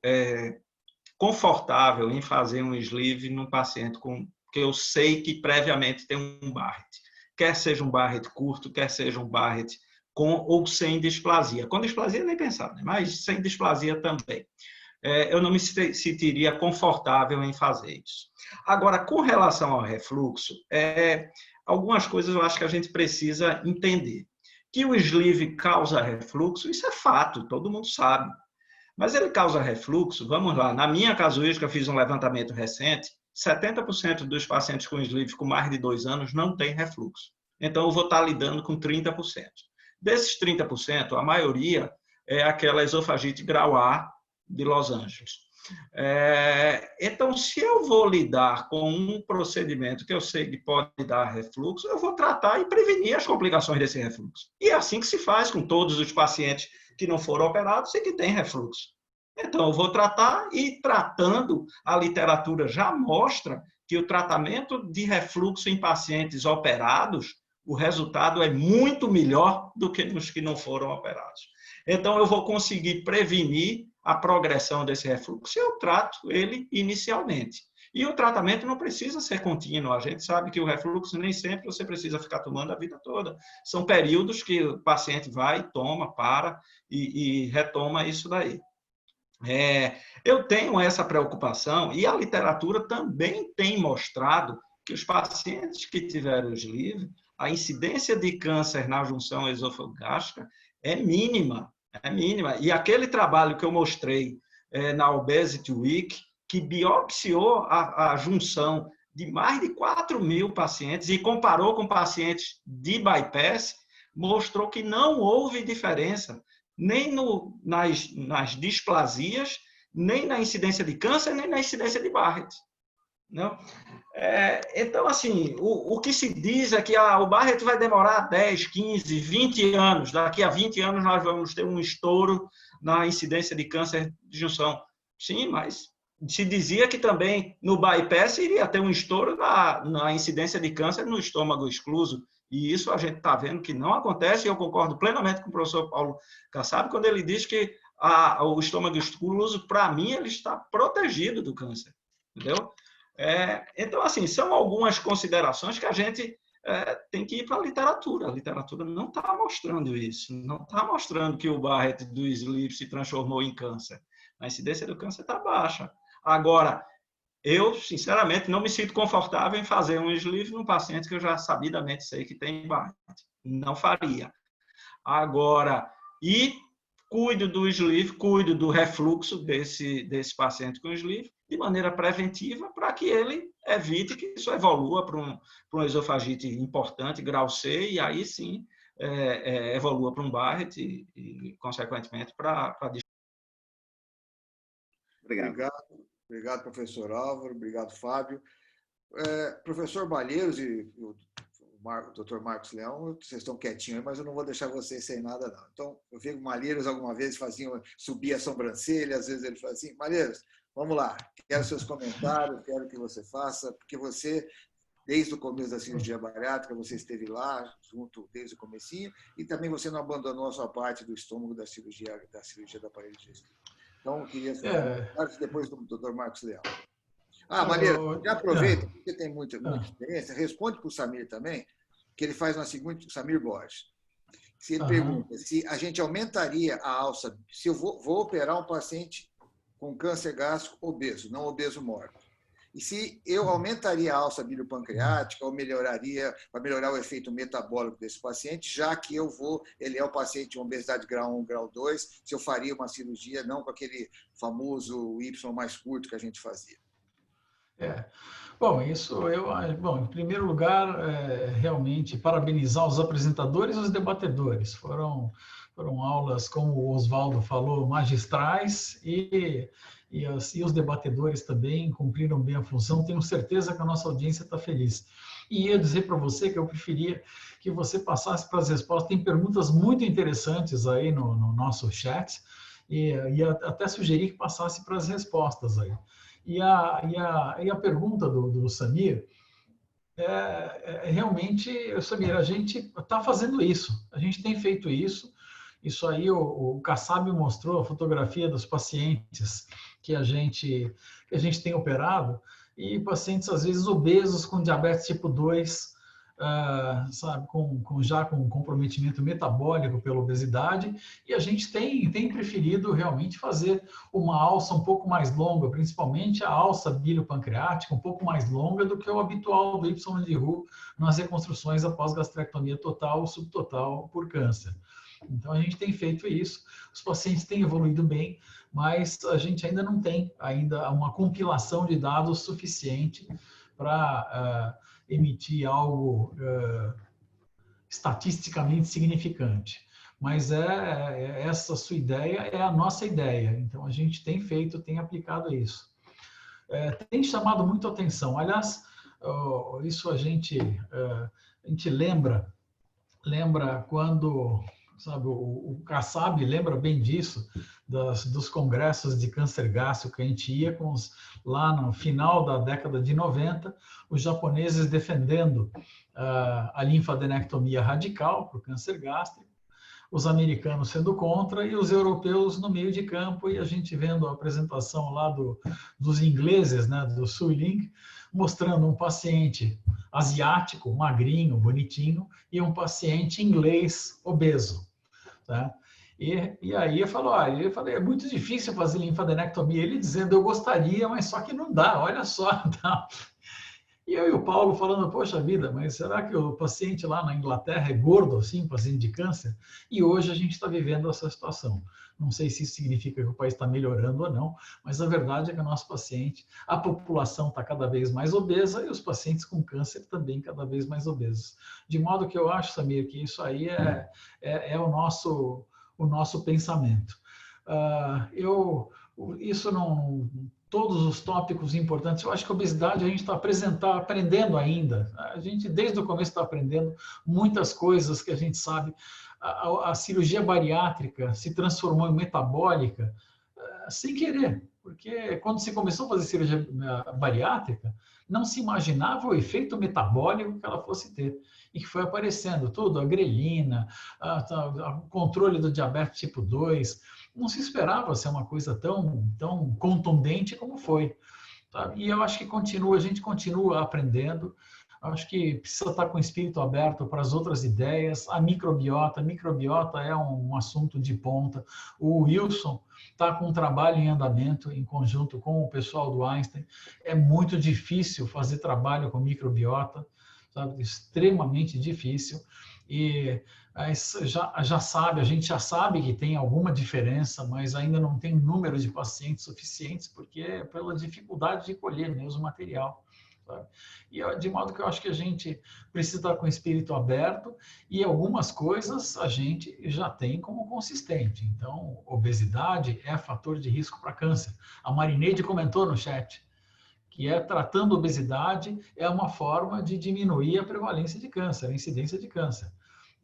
confortável em fazer um sleeve num paciente que eu sei que previamente tem um Barrett. Quer seja um Barrett curto, quer seja um Barrett com ou sem displasia. Com displasia nem pensar, né? Mas sem displasia também. Eu não me sentiria confortável em fazer isso. Agora, com relação ao refluxo, algumas coisas eu acho que a gente precisa entender. Que o sleeve causa refluxo, isso é fato, todo mundo sabe. Mas ele causa refluxo, vamos lá, na minha casuística, eu fiz um levantamento recente, 70% dos pacientes com sleeve com mais de 2 anos não tem refluxo. Então, eu vou estar lidando com 30%. Desses 30%, a maioria é aquela esofagite grau A de Los Angeles. Então, se eu vou lidar com um procedimento que eu sei que pode dar refluxo, eu vou tratar e prevenir as complicações desse refluxo. E é assim que se faz com todos os pacientes que não foram operados e que têm refluxo. Então, eu vou tratar e, tratando, a literatura já mostra que o tratamento de refluxo em pacientes operados, o resultado é muito melhor do que nos que não foram operados. Então, eu vou conseguir prevenir a progressão desse refluxo. Eu trato ele inicialmente. E o tratamento não precisa ser contínuo. A gente sabe que o refluxo nem sempre você precisa ficar tomando a vida toda. São períodos que o paciente vai, toma, para e retoma isso daí. Eu tenho essa preocupação e a literatura também tem mostrado que os pacientes que tiveram o sleeve, a incidência de câncer na junção esôfago-gástrica é mínima. E aquele trabalho que eu mostrei na Obesity Week, que biopsiou a junção de mais de 4.000 pacientes e comparou com pacientes de bypass, mostrou que não houve diferença nem nas displasias, nem na incidência de câncer, nem na incidência de Barrett. Não? Então, assim, o que se diz é que o Barrett vai demorar 10, 15, 20 anos. Daqui a 20 anos nós vamos ter um estouro na incidência de câncer de junção. Sim, mas se dizia que também no bypass iria ter um estouro na incidência de câncer no estômago excluso. E isso a gente está vendo que não acontece, e eu concordo plenamente com o professor Paulo Kassab quando ele diz que o estômago excluso, para mim, ele está protegido do câncer. Entendeu? Então, assim, são algumas considerações que a gente tem que ir para a literatura. A literatura não está mostrando isso. Não está mostrando que o Barrett do sleeve se transformou em câncer. A incidência do câncer está baixa. Agora, eu, sinceramente, não me sinto confortável em fazer um sleeve num paciente que eu já sabidamente sei que tem Barrett. Não faria. Agora, cuido do sleeve, cuido do refluxo desse paciente com sleeve de maneira preventiva para que ele evite que isso evolua para um esofagite importante, grau C, e aí sim evolua para um Barrett e consequentemente, para... Obrigado, professor Álvaro. Obrigado, Fábio. Professor Malheiros e o Dr. Marcos Leão, vocês estão quietinhos aí, mas eu não vou deixar vocês sem nada, não. Então, eu vi que o Malheiros alguma vez subia a sobrancelha, às vezes ele fazia assim, Malheiros, vamos lá, quero seus comentários, quero que você faça, porque você, desde o começo da cirurgia bariátrica, você esteve lá, junto desde o comecinho, e também você não abandonou a sua parte do estômago da cirurgia da parede digestiva. Então, eu queria saber depois do Dr. Marcos Leão. Malheiro, já aproveita, porque tem muita experiência, responde para o Samir também, que ele faz o Samir Borges. Se ele pergunta se a gente aumentaria a alça, se eu vou operar um paciente com câncer gástrico obeso, não obeso mórbido, e se eu aumentaria a alça biliopancreática ou para melhorar o efeito metabólico desse paciente, já que ele é o paciente de obesidade grau 1, grau 2, se eu faria uma cirurgia não com aquele famoso Y mais curto que a gente fazia. Bom, em primeiro lugar, realmente parabenizar os apresentadores e os debatedores. Foram aulas, como o Oswaldo falou, magistrais e os debatedores também cumpriram bem a função. Tenho certeza que a nossa audiência está feliz. E ia dizer para você que eu preferia que você passasse para as respostas. Tem perguntas muito interessantes aí no nosso chat e até sugerir que passasse para as respostas aí. E a pergunta do Samir realmente, Samir, a gente está fazendo isso, a gente tem feito isso. Isso aí o Kassab mostrou a fotografia dos pacientes que a gente tem operado, e pacientes às vezes obesos com diabetes tipo 2, sabe, já com comprometimento metabólico pela obesidade, e a gente tem preferido realmente fazer uma alça um pouco mais longa, principalmente a alça biliopancreática, um pouco mais longa do que o habitual do Y de Roux nas reconstruções após gastrectomia total ou subtotal por câncer. Então, a gente tem feito isso, os pacientes têm evoluído bem, mas a gente ainda não tem uma compilação de dados suficiente para emitir algo estatisticamente significante. Mas essa sua ideia é a nossa ideia. Então, a gente tem aplicado isso. Tem chamado muito a atenção. Aliás, isso a gente lembra quando... Sabe, o Kassab lembra bem disso, dos congressos de câncer gástrico que a gente ia lá no final da década de 90, os japoneses defendendo a linfadenectomia radical para o câncer gástrico, os americanos sendo contra e os europeus no meio de campo, e a gente vendo a apresentação lá dos ingleses, né, do Suiling, mostrando um paciente asiático, magrinho, bonitinho, e um paciente inglês obeso. Tá? E aí eu falei, é muito difícil fazer linfadenectomia. Ele dizendo, eu gostaria, mas só que não dá, olha só. Tá? E eu e o Paulo falando, poxa vida, mas será que o paciente lá na Inglaterra é gordo assim, paciente de câncer? E hoje a gente está vivendo essa situação. Não sei se isso significa que o país está melhorando ou não, mas a verdade é que o nosso paciente, a população está cada vez mais obesa e os pacientes com câncer também cada vez mais obesos. De modo que eu acho, Samir, que isso aí é o nosso pensamento. Isso não... Todos os tópicos importantes. Eu acho que a obesidade a gente está aprendendo ainda. A gente, desde o começo, está aprendendo muitas coisas que a gente sabe. A cirurgia bariátrica se transformou em metabólica sem querer, porque quando se começou a fazer cirurgia bariátrica, não se imaginava o efeito metabólico que ela fosse ter. E que foi aparecendo tudo, a grelina, o controle do diabetes tipo 2, não se esperava ser uma coisa tão contundente como foi. Tá? E eu acho que a gente continua aprendendo, acho que precisa estar com o espírito aberto para as outras ideias. A microbiota é um assunto de ponta. O Wilson está com um trabalho em andamento, em conjunto com o pessoal do Einstein. É muito difícil fazer trabalho com microbiota, sabe? Extremamente difícil. E a gente já sabe que tem alguma diferença, mas ainda não tem número de pacientes suficientes, porque é pela dificuldade de colher mesmo o material. Sabe? E de modo que eu acho que a gente precisa estar com o espírito aberto e algumas coisas a gente já tem como consistente. Então, obesidade é fator de risco para câncer. A Marineide comentou no chat que tratando obesidade é uma forma de diminuir a prevalência de câncer, a incidência de câncer.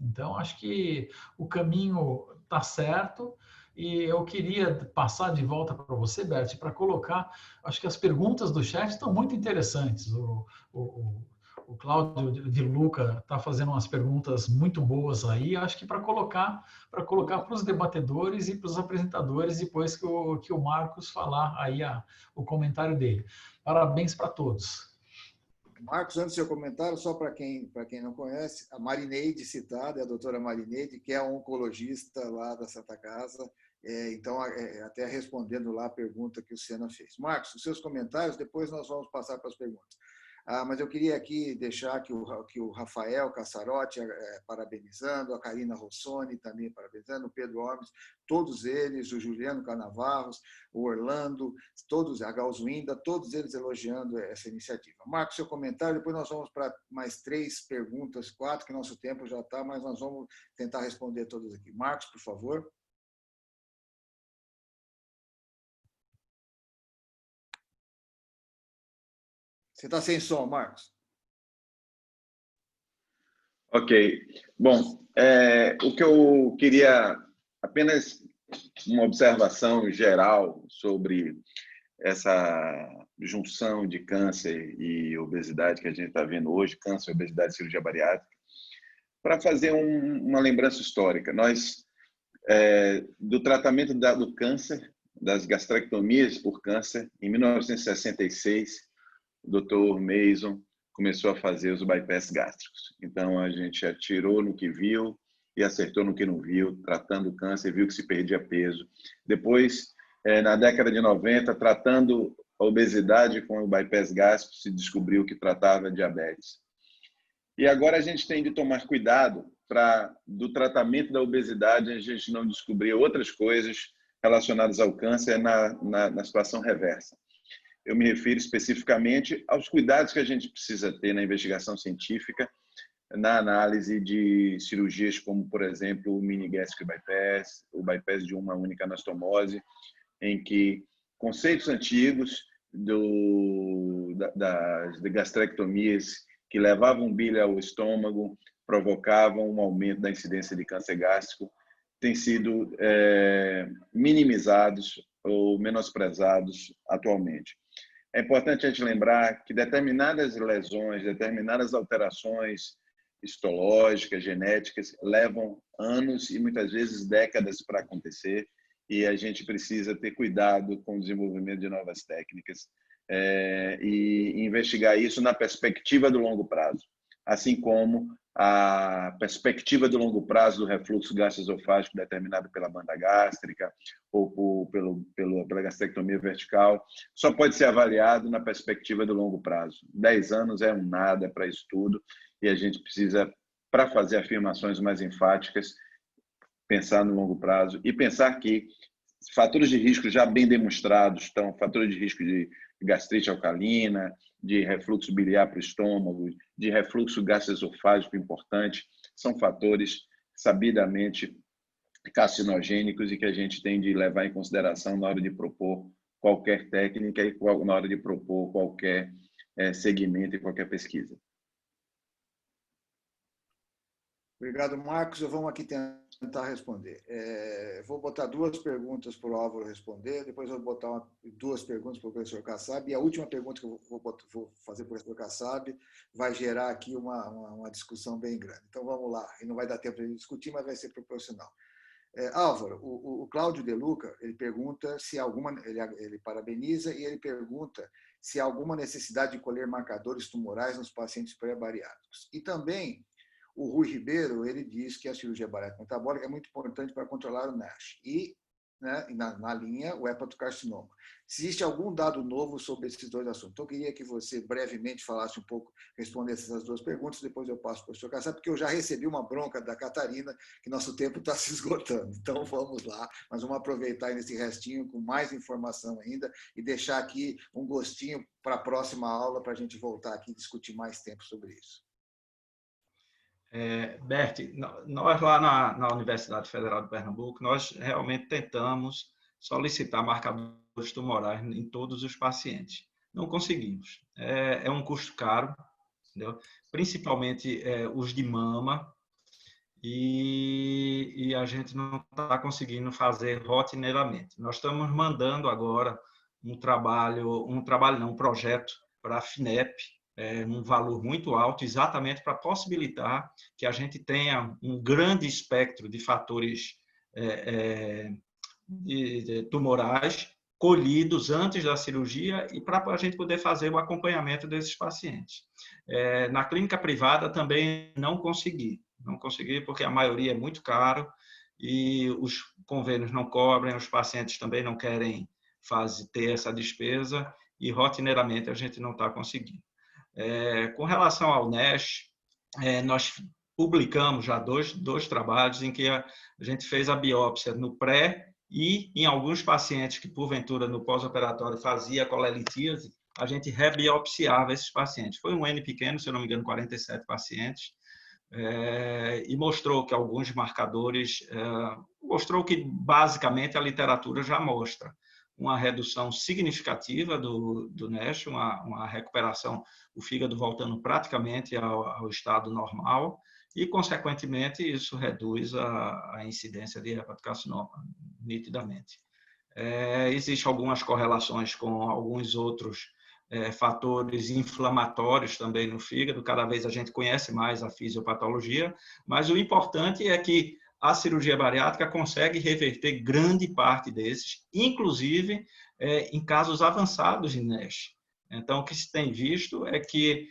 Então, acho que o caminho está certo e eu queria passar de volta para você, Bert, para colocar, acho que as perguntas do chat estão muito interessantes. O Cláudio de Luca está fazendo umas perguntas muito boas aí, acho que para colocar para os debatedores e para os apresentadores depois que o Marcos falar aí o comentário dele. Parabéns para todos. Marcos, antes do seu comentário, só para quem não conhece, a Marineide citada é a doutora Marineide, que é oncologista lá da Santa Casa, então, até respondendo lá a pergunta que o Senna fez. Marcos, os seus comentários, depois nós vamos passar para as perguntas. Mas eu queria aqui deixar que o Rafael Cassarotti parabenizando, a Karina Rossoni também parabenizando, o Pedro Ormes, todos eles, o Juliano Canavarros, o Orlando, todos, a Galzuinda, todos eles elogiando essa iniciativa. Marcos, seu comentário, depois nós vamos para mais 3 perguntas, 4, que nosso tempo já está, mas nós vamos tentar responder todas aqui. Marcos, por favor. Você está sem som, Marcos. Ok. Bom, o que eu queria, apenas uma observação geral sobre essa junção de câncer e obesidade que a gente está vendo hoje, câncer, obesidade e cirurgia bariátrica, para fazer uma lembrança histórica. Nós, do tratamento do câncer, das gastrectomias por câncer, em 1966, o Dr. Mason começou a fazer os bypass gástricos. Então, a gente atirou no que viu e acertou no que não viu, tratando o câncer, viu que se perdia peso. Depois, na década de 90, tratando a obesidade com o bypass gástrico, se descobriu que tratava diabetes. E agora a gente tem de tomar cuidado do tratamento da obesidade, a gente não descobrir outras coisas relacionadas ao câncer na situação reversa. Eu me refiro especificamente aos cuidados que a gente precisa ter na investigação científica, na análise de cirurgias como, por exemplo, o mini gastric bypass, o bypass de uma única anastomose, em que conceitos antigos das gastrectomias que levavam bile ao estômago provocavam um aumento da incidência de câncer gástrico têm sido minimizados ou menosprezados atualmente. É importante a gente lembrar que determinadas lesões, determinadas alterações histológicas, genéticas, levam anos e muitas vezes décadas para acontecer, e a gente precisa ter cuidado com o desenvolvimento de novas técnicas e investigar isso na perspectiva do longo prazo, assim como a perspectiva do longo prazo do refluxo gastroesofágico determinado pela banda gástrica ou pela gastrectomia vertical, só pode ser avaliado na perspectiva do longo prazo. 10 anos é um nada para isso tudo, e a gente precisa, para fazer afirmações mais enfáticas, pensar no longo prazo e pensar que fatores de risco já bem demonstrados, então, fatores de risco de gastrite alcalina, de refluxo biliar para o estômago, de refluxo gastroesofágico importante, são fatores sabidamente carcinogênicos e que a gente tem de levar em consideração na hora de propor qualquer técnica e na hora de propor qualquer segmento e qualquer pesquisa. Obrigado, Marcos. Vamos aqui tentar responder. Vou botar 2 perguntas para o Álvaro responder, depois eu vou botar 2 perguntas para o professor Kassab, e a última pergunta que eu vou fazer para o professor Kassab vai gerar aqui uma discussão bem grande. Então, vamos lá. E não vai dar tempo de discutir, mas vai ser proporcional. Álvaro, o Cláudio De Luca, ele pergunta se ele parabeniza e ele pergunta se há alguma necessidade de colher marcadores tumorais nos pacientes pré-bariátricos. E também o Rui Ribeiro, ele diz que a cirurgia bariátrica metabólica é muito importante para controlar o NASH. E, né, na linha, o hepatocarcinoma. Existe algum dado novo sobre esses 2 assuntos? Então, eu queria que você brevemente falasse um pouco, respondesse essas 2 perguntas, depois eu passo para o professor Kassab, porque eu já recebi uma bronca da Catarina, que nosso tempo está se esgotando. Então, vamos lá, mas vamos aproveitar nesse restinho com mais informação ainda e deixar aqui um gostinho para a próxima aula, para a gente voltar aqui e discutir mais tempo sobre isso. Bert, nós lá na Universidade Federal de Pernambuco, nós realmente tentamos solicitar marcadores tumorais em todos os pacientes. Não conseguimos. É um custo caro, entendeu? Principalmente os de mama, e a gente não está conseguindo fazer rotineiramente. Nós estamos mandando agora um projeto para a FINEP, um valor muito alto, exatamente para possibilitar que a gente tenha um grande espectro de fatores tumorais colhidos antes da cirurgia e para a gente poder fazer o acompanhamento desses pacientes. Na clínica privada também não consegui porque a maioria é muito caro e os convênios não cobrem, os pacientes também não querem ter essa despesa e rotineiramente a gente não está conseguindo. Com relação ao NASH, nós publicamos já dois trabalhos em que a gente fez a biópsia no pré e em alguns pacientes que, porventura, no pós-operatório fazia colelitíase, a gente rebiopsiava esses pacientes. Foi um N pequeno, se eu não me engano, 47 pacientes, e mostrou que alguns marcadores, mostrou que, basicamente, a literatura já mostra uma redução significativa do NASH, uma recuperação, o fígado voltando praticamente ao estado normal e, consequentemente, isso reduz a incidência de hepatocarcinoma, nitidamente. Existem algumas correlações com alguns outros fatores inflamatórios também no fígado, cada vez a gente conhece mais a fisiopatologia, mas o importante é que a cirurgia bariátrica consegue reverter grande parte desses, inclusive em casos avançados de NASH. Então, o que se tem visto é que,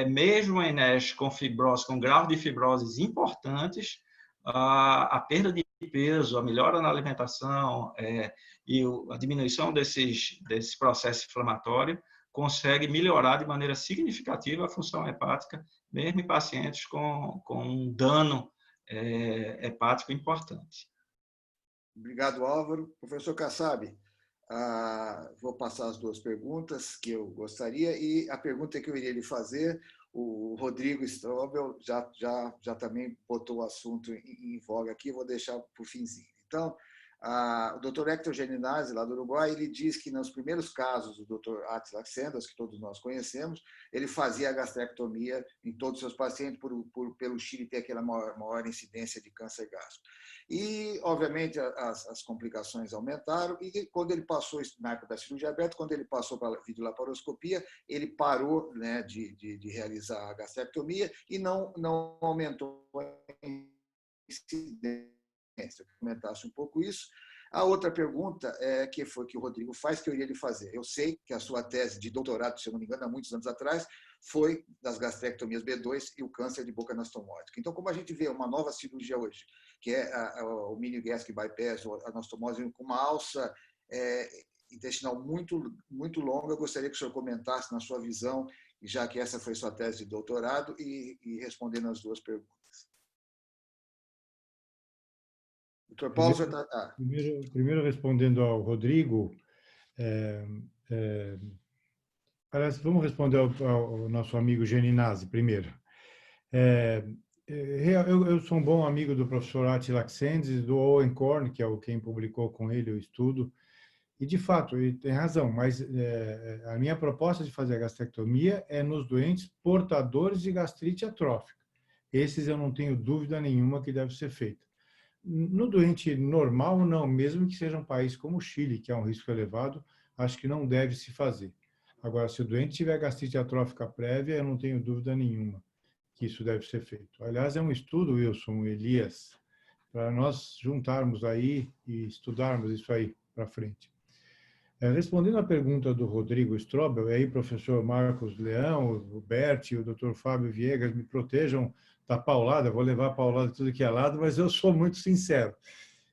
mesmo em NASH com fibrose, com graus de fibroses importantes, a perda de peso, a melhora na alimentação e a diminuição desse processo inflamatório consegue melhorar de maneira significativa a função hepática, mesmo em pacientes com um dano hepático importante. Obrigado, Álvaro. Professor Kassab, vou passar as 2 perguntas que eu gostaria, e a pergunta que eu iria lhe fazer, o Rodrigo Strobel já também botou o assunto em voga aqui, vou deixar para o finzinho. Então, o Dr. Héctor Geninazzi, lá do Uruguai, ele diz que nos primeiros casos do Dr. Attila Sendas, que todos nós conhecemos, ele fazia a gastrectomia em todos os seus pacientes pelo Chile ter aquela maior incidência de câncer gástrico. E, obviamente, as complicações aumentaram e quando ele passou, na época da cirurgia aberta, quando ele passou para a videolaparoscopia, ele parou, né, de realizar a gastrectomia e não aumentou a incidência. Eu comentasse um pouco isso. A outra pergunta que foi que o Rodrigo faz, que eu iria lhe fazer. Eu sei que a sua tese de doutorado, se eu não me engano, há muitos anos atrás, foi das gastrectomias B2 e o câncer de boca anastomótica. Então, como a gente vê uma nova cirurgia hoje, que é o mini gastric bypass, ou a anastomose com uma alça intestinal muito longa, eu gostaria que o senhor comentasse na sua visão, já que essa foi sua tese de doutorado, e respondendo as duas perguntas. Doutor Paulo, já está... Primeiro respondendo ao Rodrigo, vamos responder ao nosso amigo Geninazzi primeiro. Eu sou um bom amigo do professor Attila Xendes, do Owen Korn, que é quem publicou com ele o estudo, e de fato, ele tem razão, mas a minha proposta de fazer a gastrectomia é nos doentes portadores de gastrite atrófica. Esses eu não tenho dúvida nenhuma que deve ser feita. No doente normal, não, mesmo que seja um país como o Chile, que é um risco elevado, acho que não deve se fazer. Agora, se o doente tiver gastrite atrófica prévia, eu não tenho dúvida nenhuma que isso deve ser feito. Aliás, é um estudo, Wilson, Elias, para nós juntarmos aí e estudarmos isso aí para frente. Respondendo à pergunta do Rodrigo Strobel, e aí o professor Marcos Leão, o Bert e o Dr. Fábio Viegas me protejam da paulada, vou levar a paulada de tudo que é lado, mas eu sou muito sincero.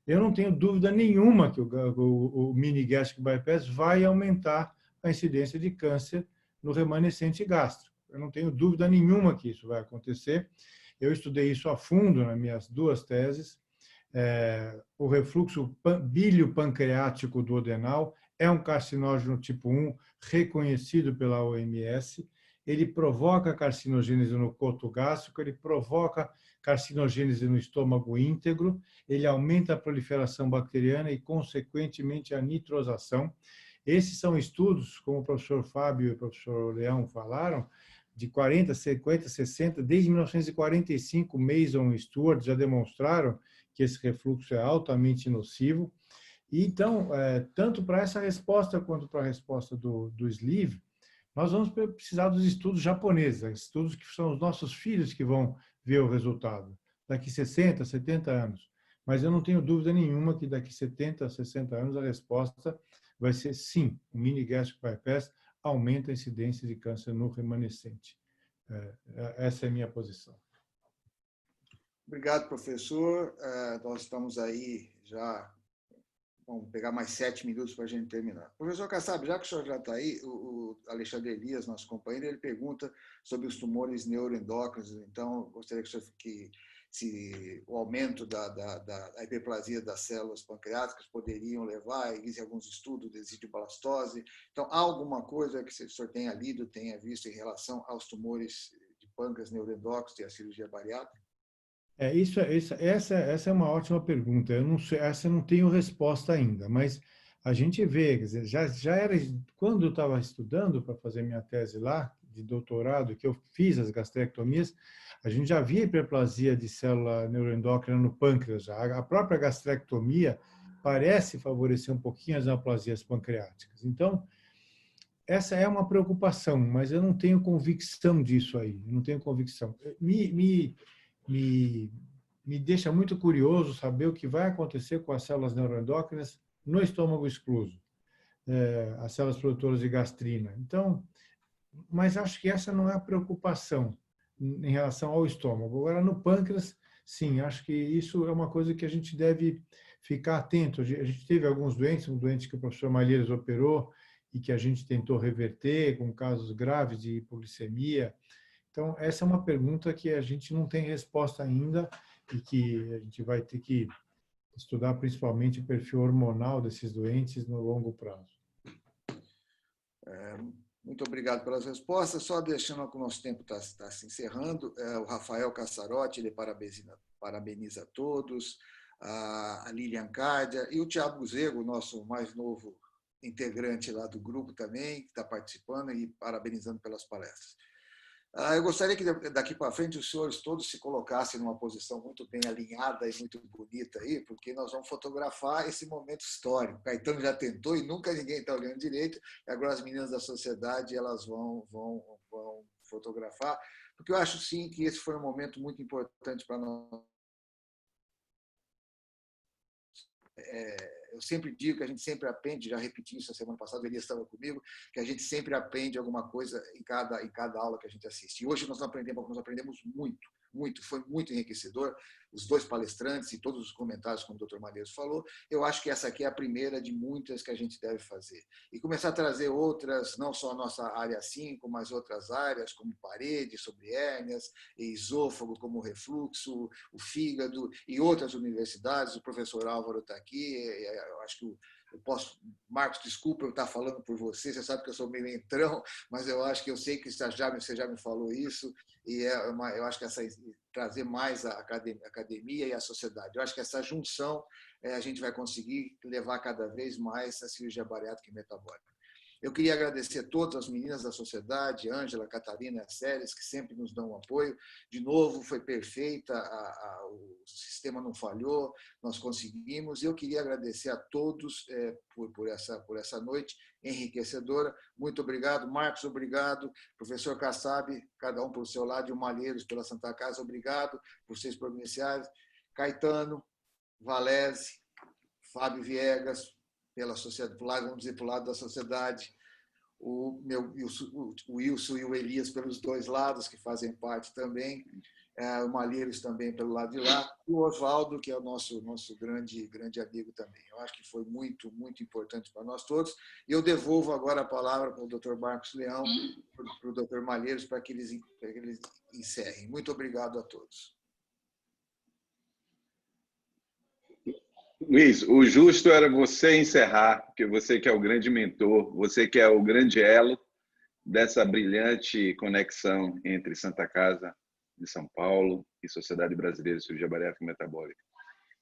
Eu não tenho dúvida nenhuma que o mini gastric bypass vai aumentar a incidência de câncer no remanescente gástrico. Eu não tenho dúvida nenhuma que isso vai acontecer. Eu estudei isso a fundo nas minhas duas teses. O refluxo bílio-pancreático duodenal é um carcinógeno tipo 1 reconhecido pela OMS. Ele provoca carcinogênese no coto gástrico, ele provoca carcinogênese no estômago íntegro, ele aumenta a proliferação bacteriana e, consequentemente, a nitrosação. Esses são estudos, como o professor Fábio e o professor Leão falaram, de 40, 50, 60, desde 1945, Mason e Stewart já demonstraram que esse refluxo é altamente nocivo. E, então, tanto para essa resposta quanto para a resposta do Sleeve, nós vamos precisar dos estudos japoneses, estudos que são os nossos filhos que vão ver o resultado, daqui 60, 70 anos. Mas eu não tenho dúvida nenhuma que daqui 70, 60 anos a resposta vai ser sim, o mini gastric bypass aumenta a incidência de câncer no remanescente. Essa é a minha posição. Obrigado, professor. Nós estamos aí já... Vamos pegar mais 7 minutos para a gente terminar. Professor Kassab, já que o senhor já está aí, o Alexandre Elias, nosso companheiro, ele pergunta sobre os tumores neuroendócrinos. Então, gostaria que o senhor se o aumento da hiperplasia das células pancreáticas poderiam levar, existem alguns estudos de desídio-blastose. Então, há alguma coisa que o senhor tenha lido, tenha visto em relação aos tumores de pâncreas neuroendócrinos e a cirurgia bariátrica? Essa é uma ótima pergunta. Eu não sei, essa eu não tenho resposta ainda, mas a gente vê, quer dizer, já era quando eu estava estudando para fazer minha tese lá de doutorado, que eu fiz as gastrectomias, a gente já via hiperplasia de célula neuroendócrina no pâncreas. A própria gastrectomia parece favorecer um pouquinho as neoplasias pancreáticas. Então, essa é uma preocupação, mas eu não tenho convicção disso aí. Eu não tenho convicção. Me deixa muito curioso saber o que vai acontecer com as células neuroendócrinas no estômago excluso, as células produtoras de gastrina. Então, mas acho que essa não é a preocupação em relação ao estômago. Agora, no pâncreas, sim, acho que isso é uma coisa que a gente deve ficar atento. A gente teve alguns doentes, um doente que o professor Malheiros operou e que a gente tentou reverter com casos graves de hipoglicemia. Então, essa é uma pergunta que a gente não tem resposta ainda e que a gente vai ter que estudar principalmente o perfil hormonal desses doentes no longo prazo. Muito obrigado pelas respostas. Só deixando que o nosso tempo está se encerrando, o Rafael Cassarotti, ele parabeniza a todos, a Lilian Cárdia e o Thiago Zego, nosso mais novo integrante lá do grupo também, que está participando e parabenizando pelas palestras. Eu gostaria que daqui para frente os senhores todos se colocassem numa posição muito bem alinhada e muito bonita aí, porque nós vamos fotografar esse momento histórico. O Caetano já tentou e nunca ninguém está olhando direito, e agora as meninas da sociedade elas vão fotografar, porque eu acho sim que esse foi um momento muito importante para nós eu sempre digo que a gente sempre aprende, já repeti isso a semana passada, o Elias estava comigo, que a gente sempre aprende alguma coisa em cada aula que a gente assiste. E hoje nós aprendemos muito, foi muito enriquecedor, os dois palestrantes e todos os comentários, como o Dr. Malheiros falou. Eu acho que essa aqui é a primeira de muitas que a gente deve fazer. E começar a trazer outras, não só a nossa área 5, mas outras áreas, como parede, sobre hérnias, esôfago, como refluxo, o fígado, e outras universidades. O professor Álvaro está aqui, eu acho que eu posso... Marcos, desculpa eu estar falando por você sabe que eu sou meio entrão, mas eu acho que eu sei que você já me falou isso, e eu acho que trazer mais a academia e a sociedade. Eu acho que essa junção a gente vai conseguir levar cada vez mais a cirurgia bariátrica e metabólica. Eu queria agradecer a todas as meninas da sociedade, Ângela, Catarina e Célis, que sempre nos dão apoio. De novo, foi perfeita, o sistema não falhou, nós conseguimos. E eu queria agradecer a todos por essa noite enriquecedora. Muito obrigado. Marcos, obrigado. Professor Kassab, cada um por seu lado, e o Malheiros pela Santa Casa, obrigado por vocês providenciarem. Caetano, Valese, Fábio Viegas, pela sociedade, vamos dizer, para o lado da sociedade, o Wilson e o Elias pelos dois lados, que fazem parte também, o Malheiros também pelo lado de lá, e o Oswaldo, que é o nosso grande amigo também. Eu acho que foi muito, muito importante para nós todos. E eu devolvo agora a palavra para o Dr. Marcos Leão, para o Dr. Malheiros, para que eles encerrem. Muito obrigado a todos. Luiz, o justo era você encerrar, porque você que é o grande mentor, você que é o grande elo dessa brilhante conexão entre Santa Casa de São Paulo e Sociedade Brasileira de Cirurgia Bariátrica e Metabólica.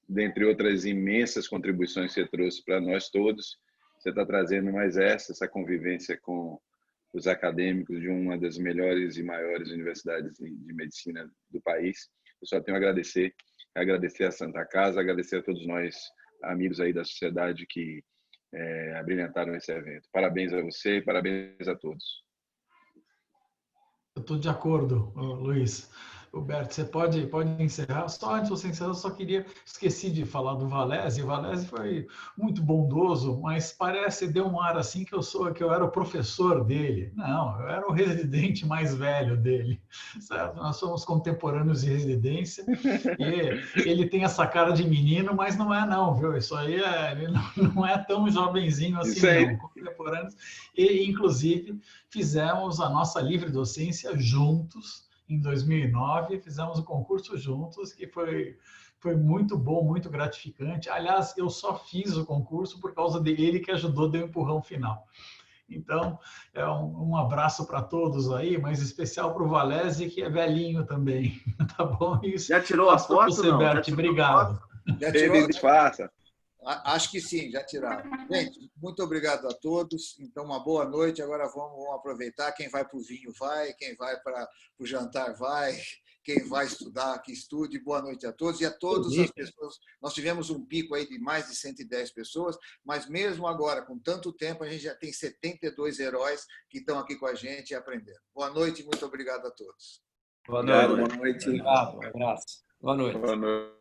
Dentre outras imensas contribuições que você trouxe para nós todos, você está trazendo mais essa convivência com os acadêmicos de uma das melhores e maiores universidades de medicina do país. Eu só tenho a agradecer a Santa Casa, agradecer a todos nós, amigos aí da sociedade que abrilhantaram esse evento. Parabéns a você e parabéns a todos. Eu estou de acordo, Luiz. Roberto, você pode encerrar. Só antes de você encerrar, eu esqueci de falar do Valese. O Valese foi muito bondoso, mas deu um ar assim que eu era o professor dele. Não, eu era o residente mais velho dele. Certo? Nós somos contemporâneos de residência e ele tem essa cara de menino, mas não é não, viu? Isso aí ele não é tão jovenzinho assim, não. Contemporâneos. E, inclusive, fizemos a nossa livre docência juntos. Em 2009, fizemos o concurso juntos, que foi muito bom, muito gratificante. Aliás, eu só fiz o concurso por causa dele, que ajudou a dar o empurrão final. Então, um abraço para todos aí, mas especial para o Valese, que é velhinho também. Tá bom? Isso. Já tirou a foto? Você, Bert, obrigado. Já tirou? Disfarça. Acho que sim, já tiraram. Gente, muito obrigado a todos. Então, uma boa noite. Agora vamos aproveitar. Quem vai para o vinho vai, quem vai para o jantar vai, quem vai estudar, que estude. Boa noite a todos. E a todas as pessoas. Nós tivemos um pico aí de mais de 110 pessoas, mas mesmo agora, com tanto tempo, a gente já tem 72 heróis que estão aqui com a gente e aprendendo. Boa noite e muito obrigado a todos. Boa noite. Boa noite. Obrigado, um abraço. Boa noite. Boa noite.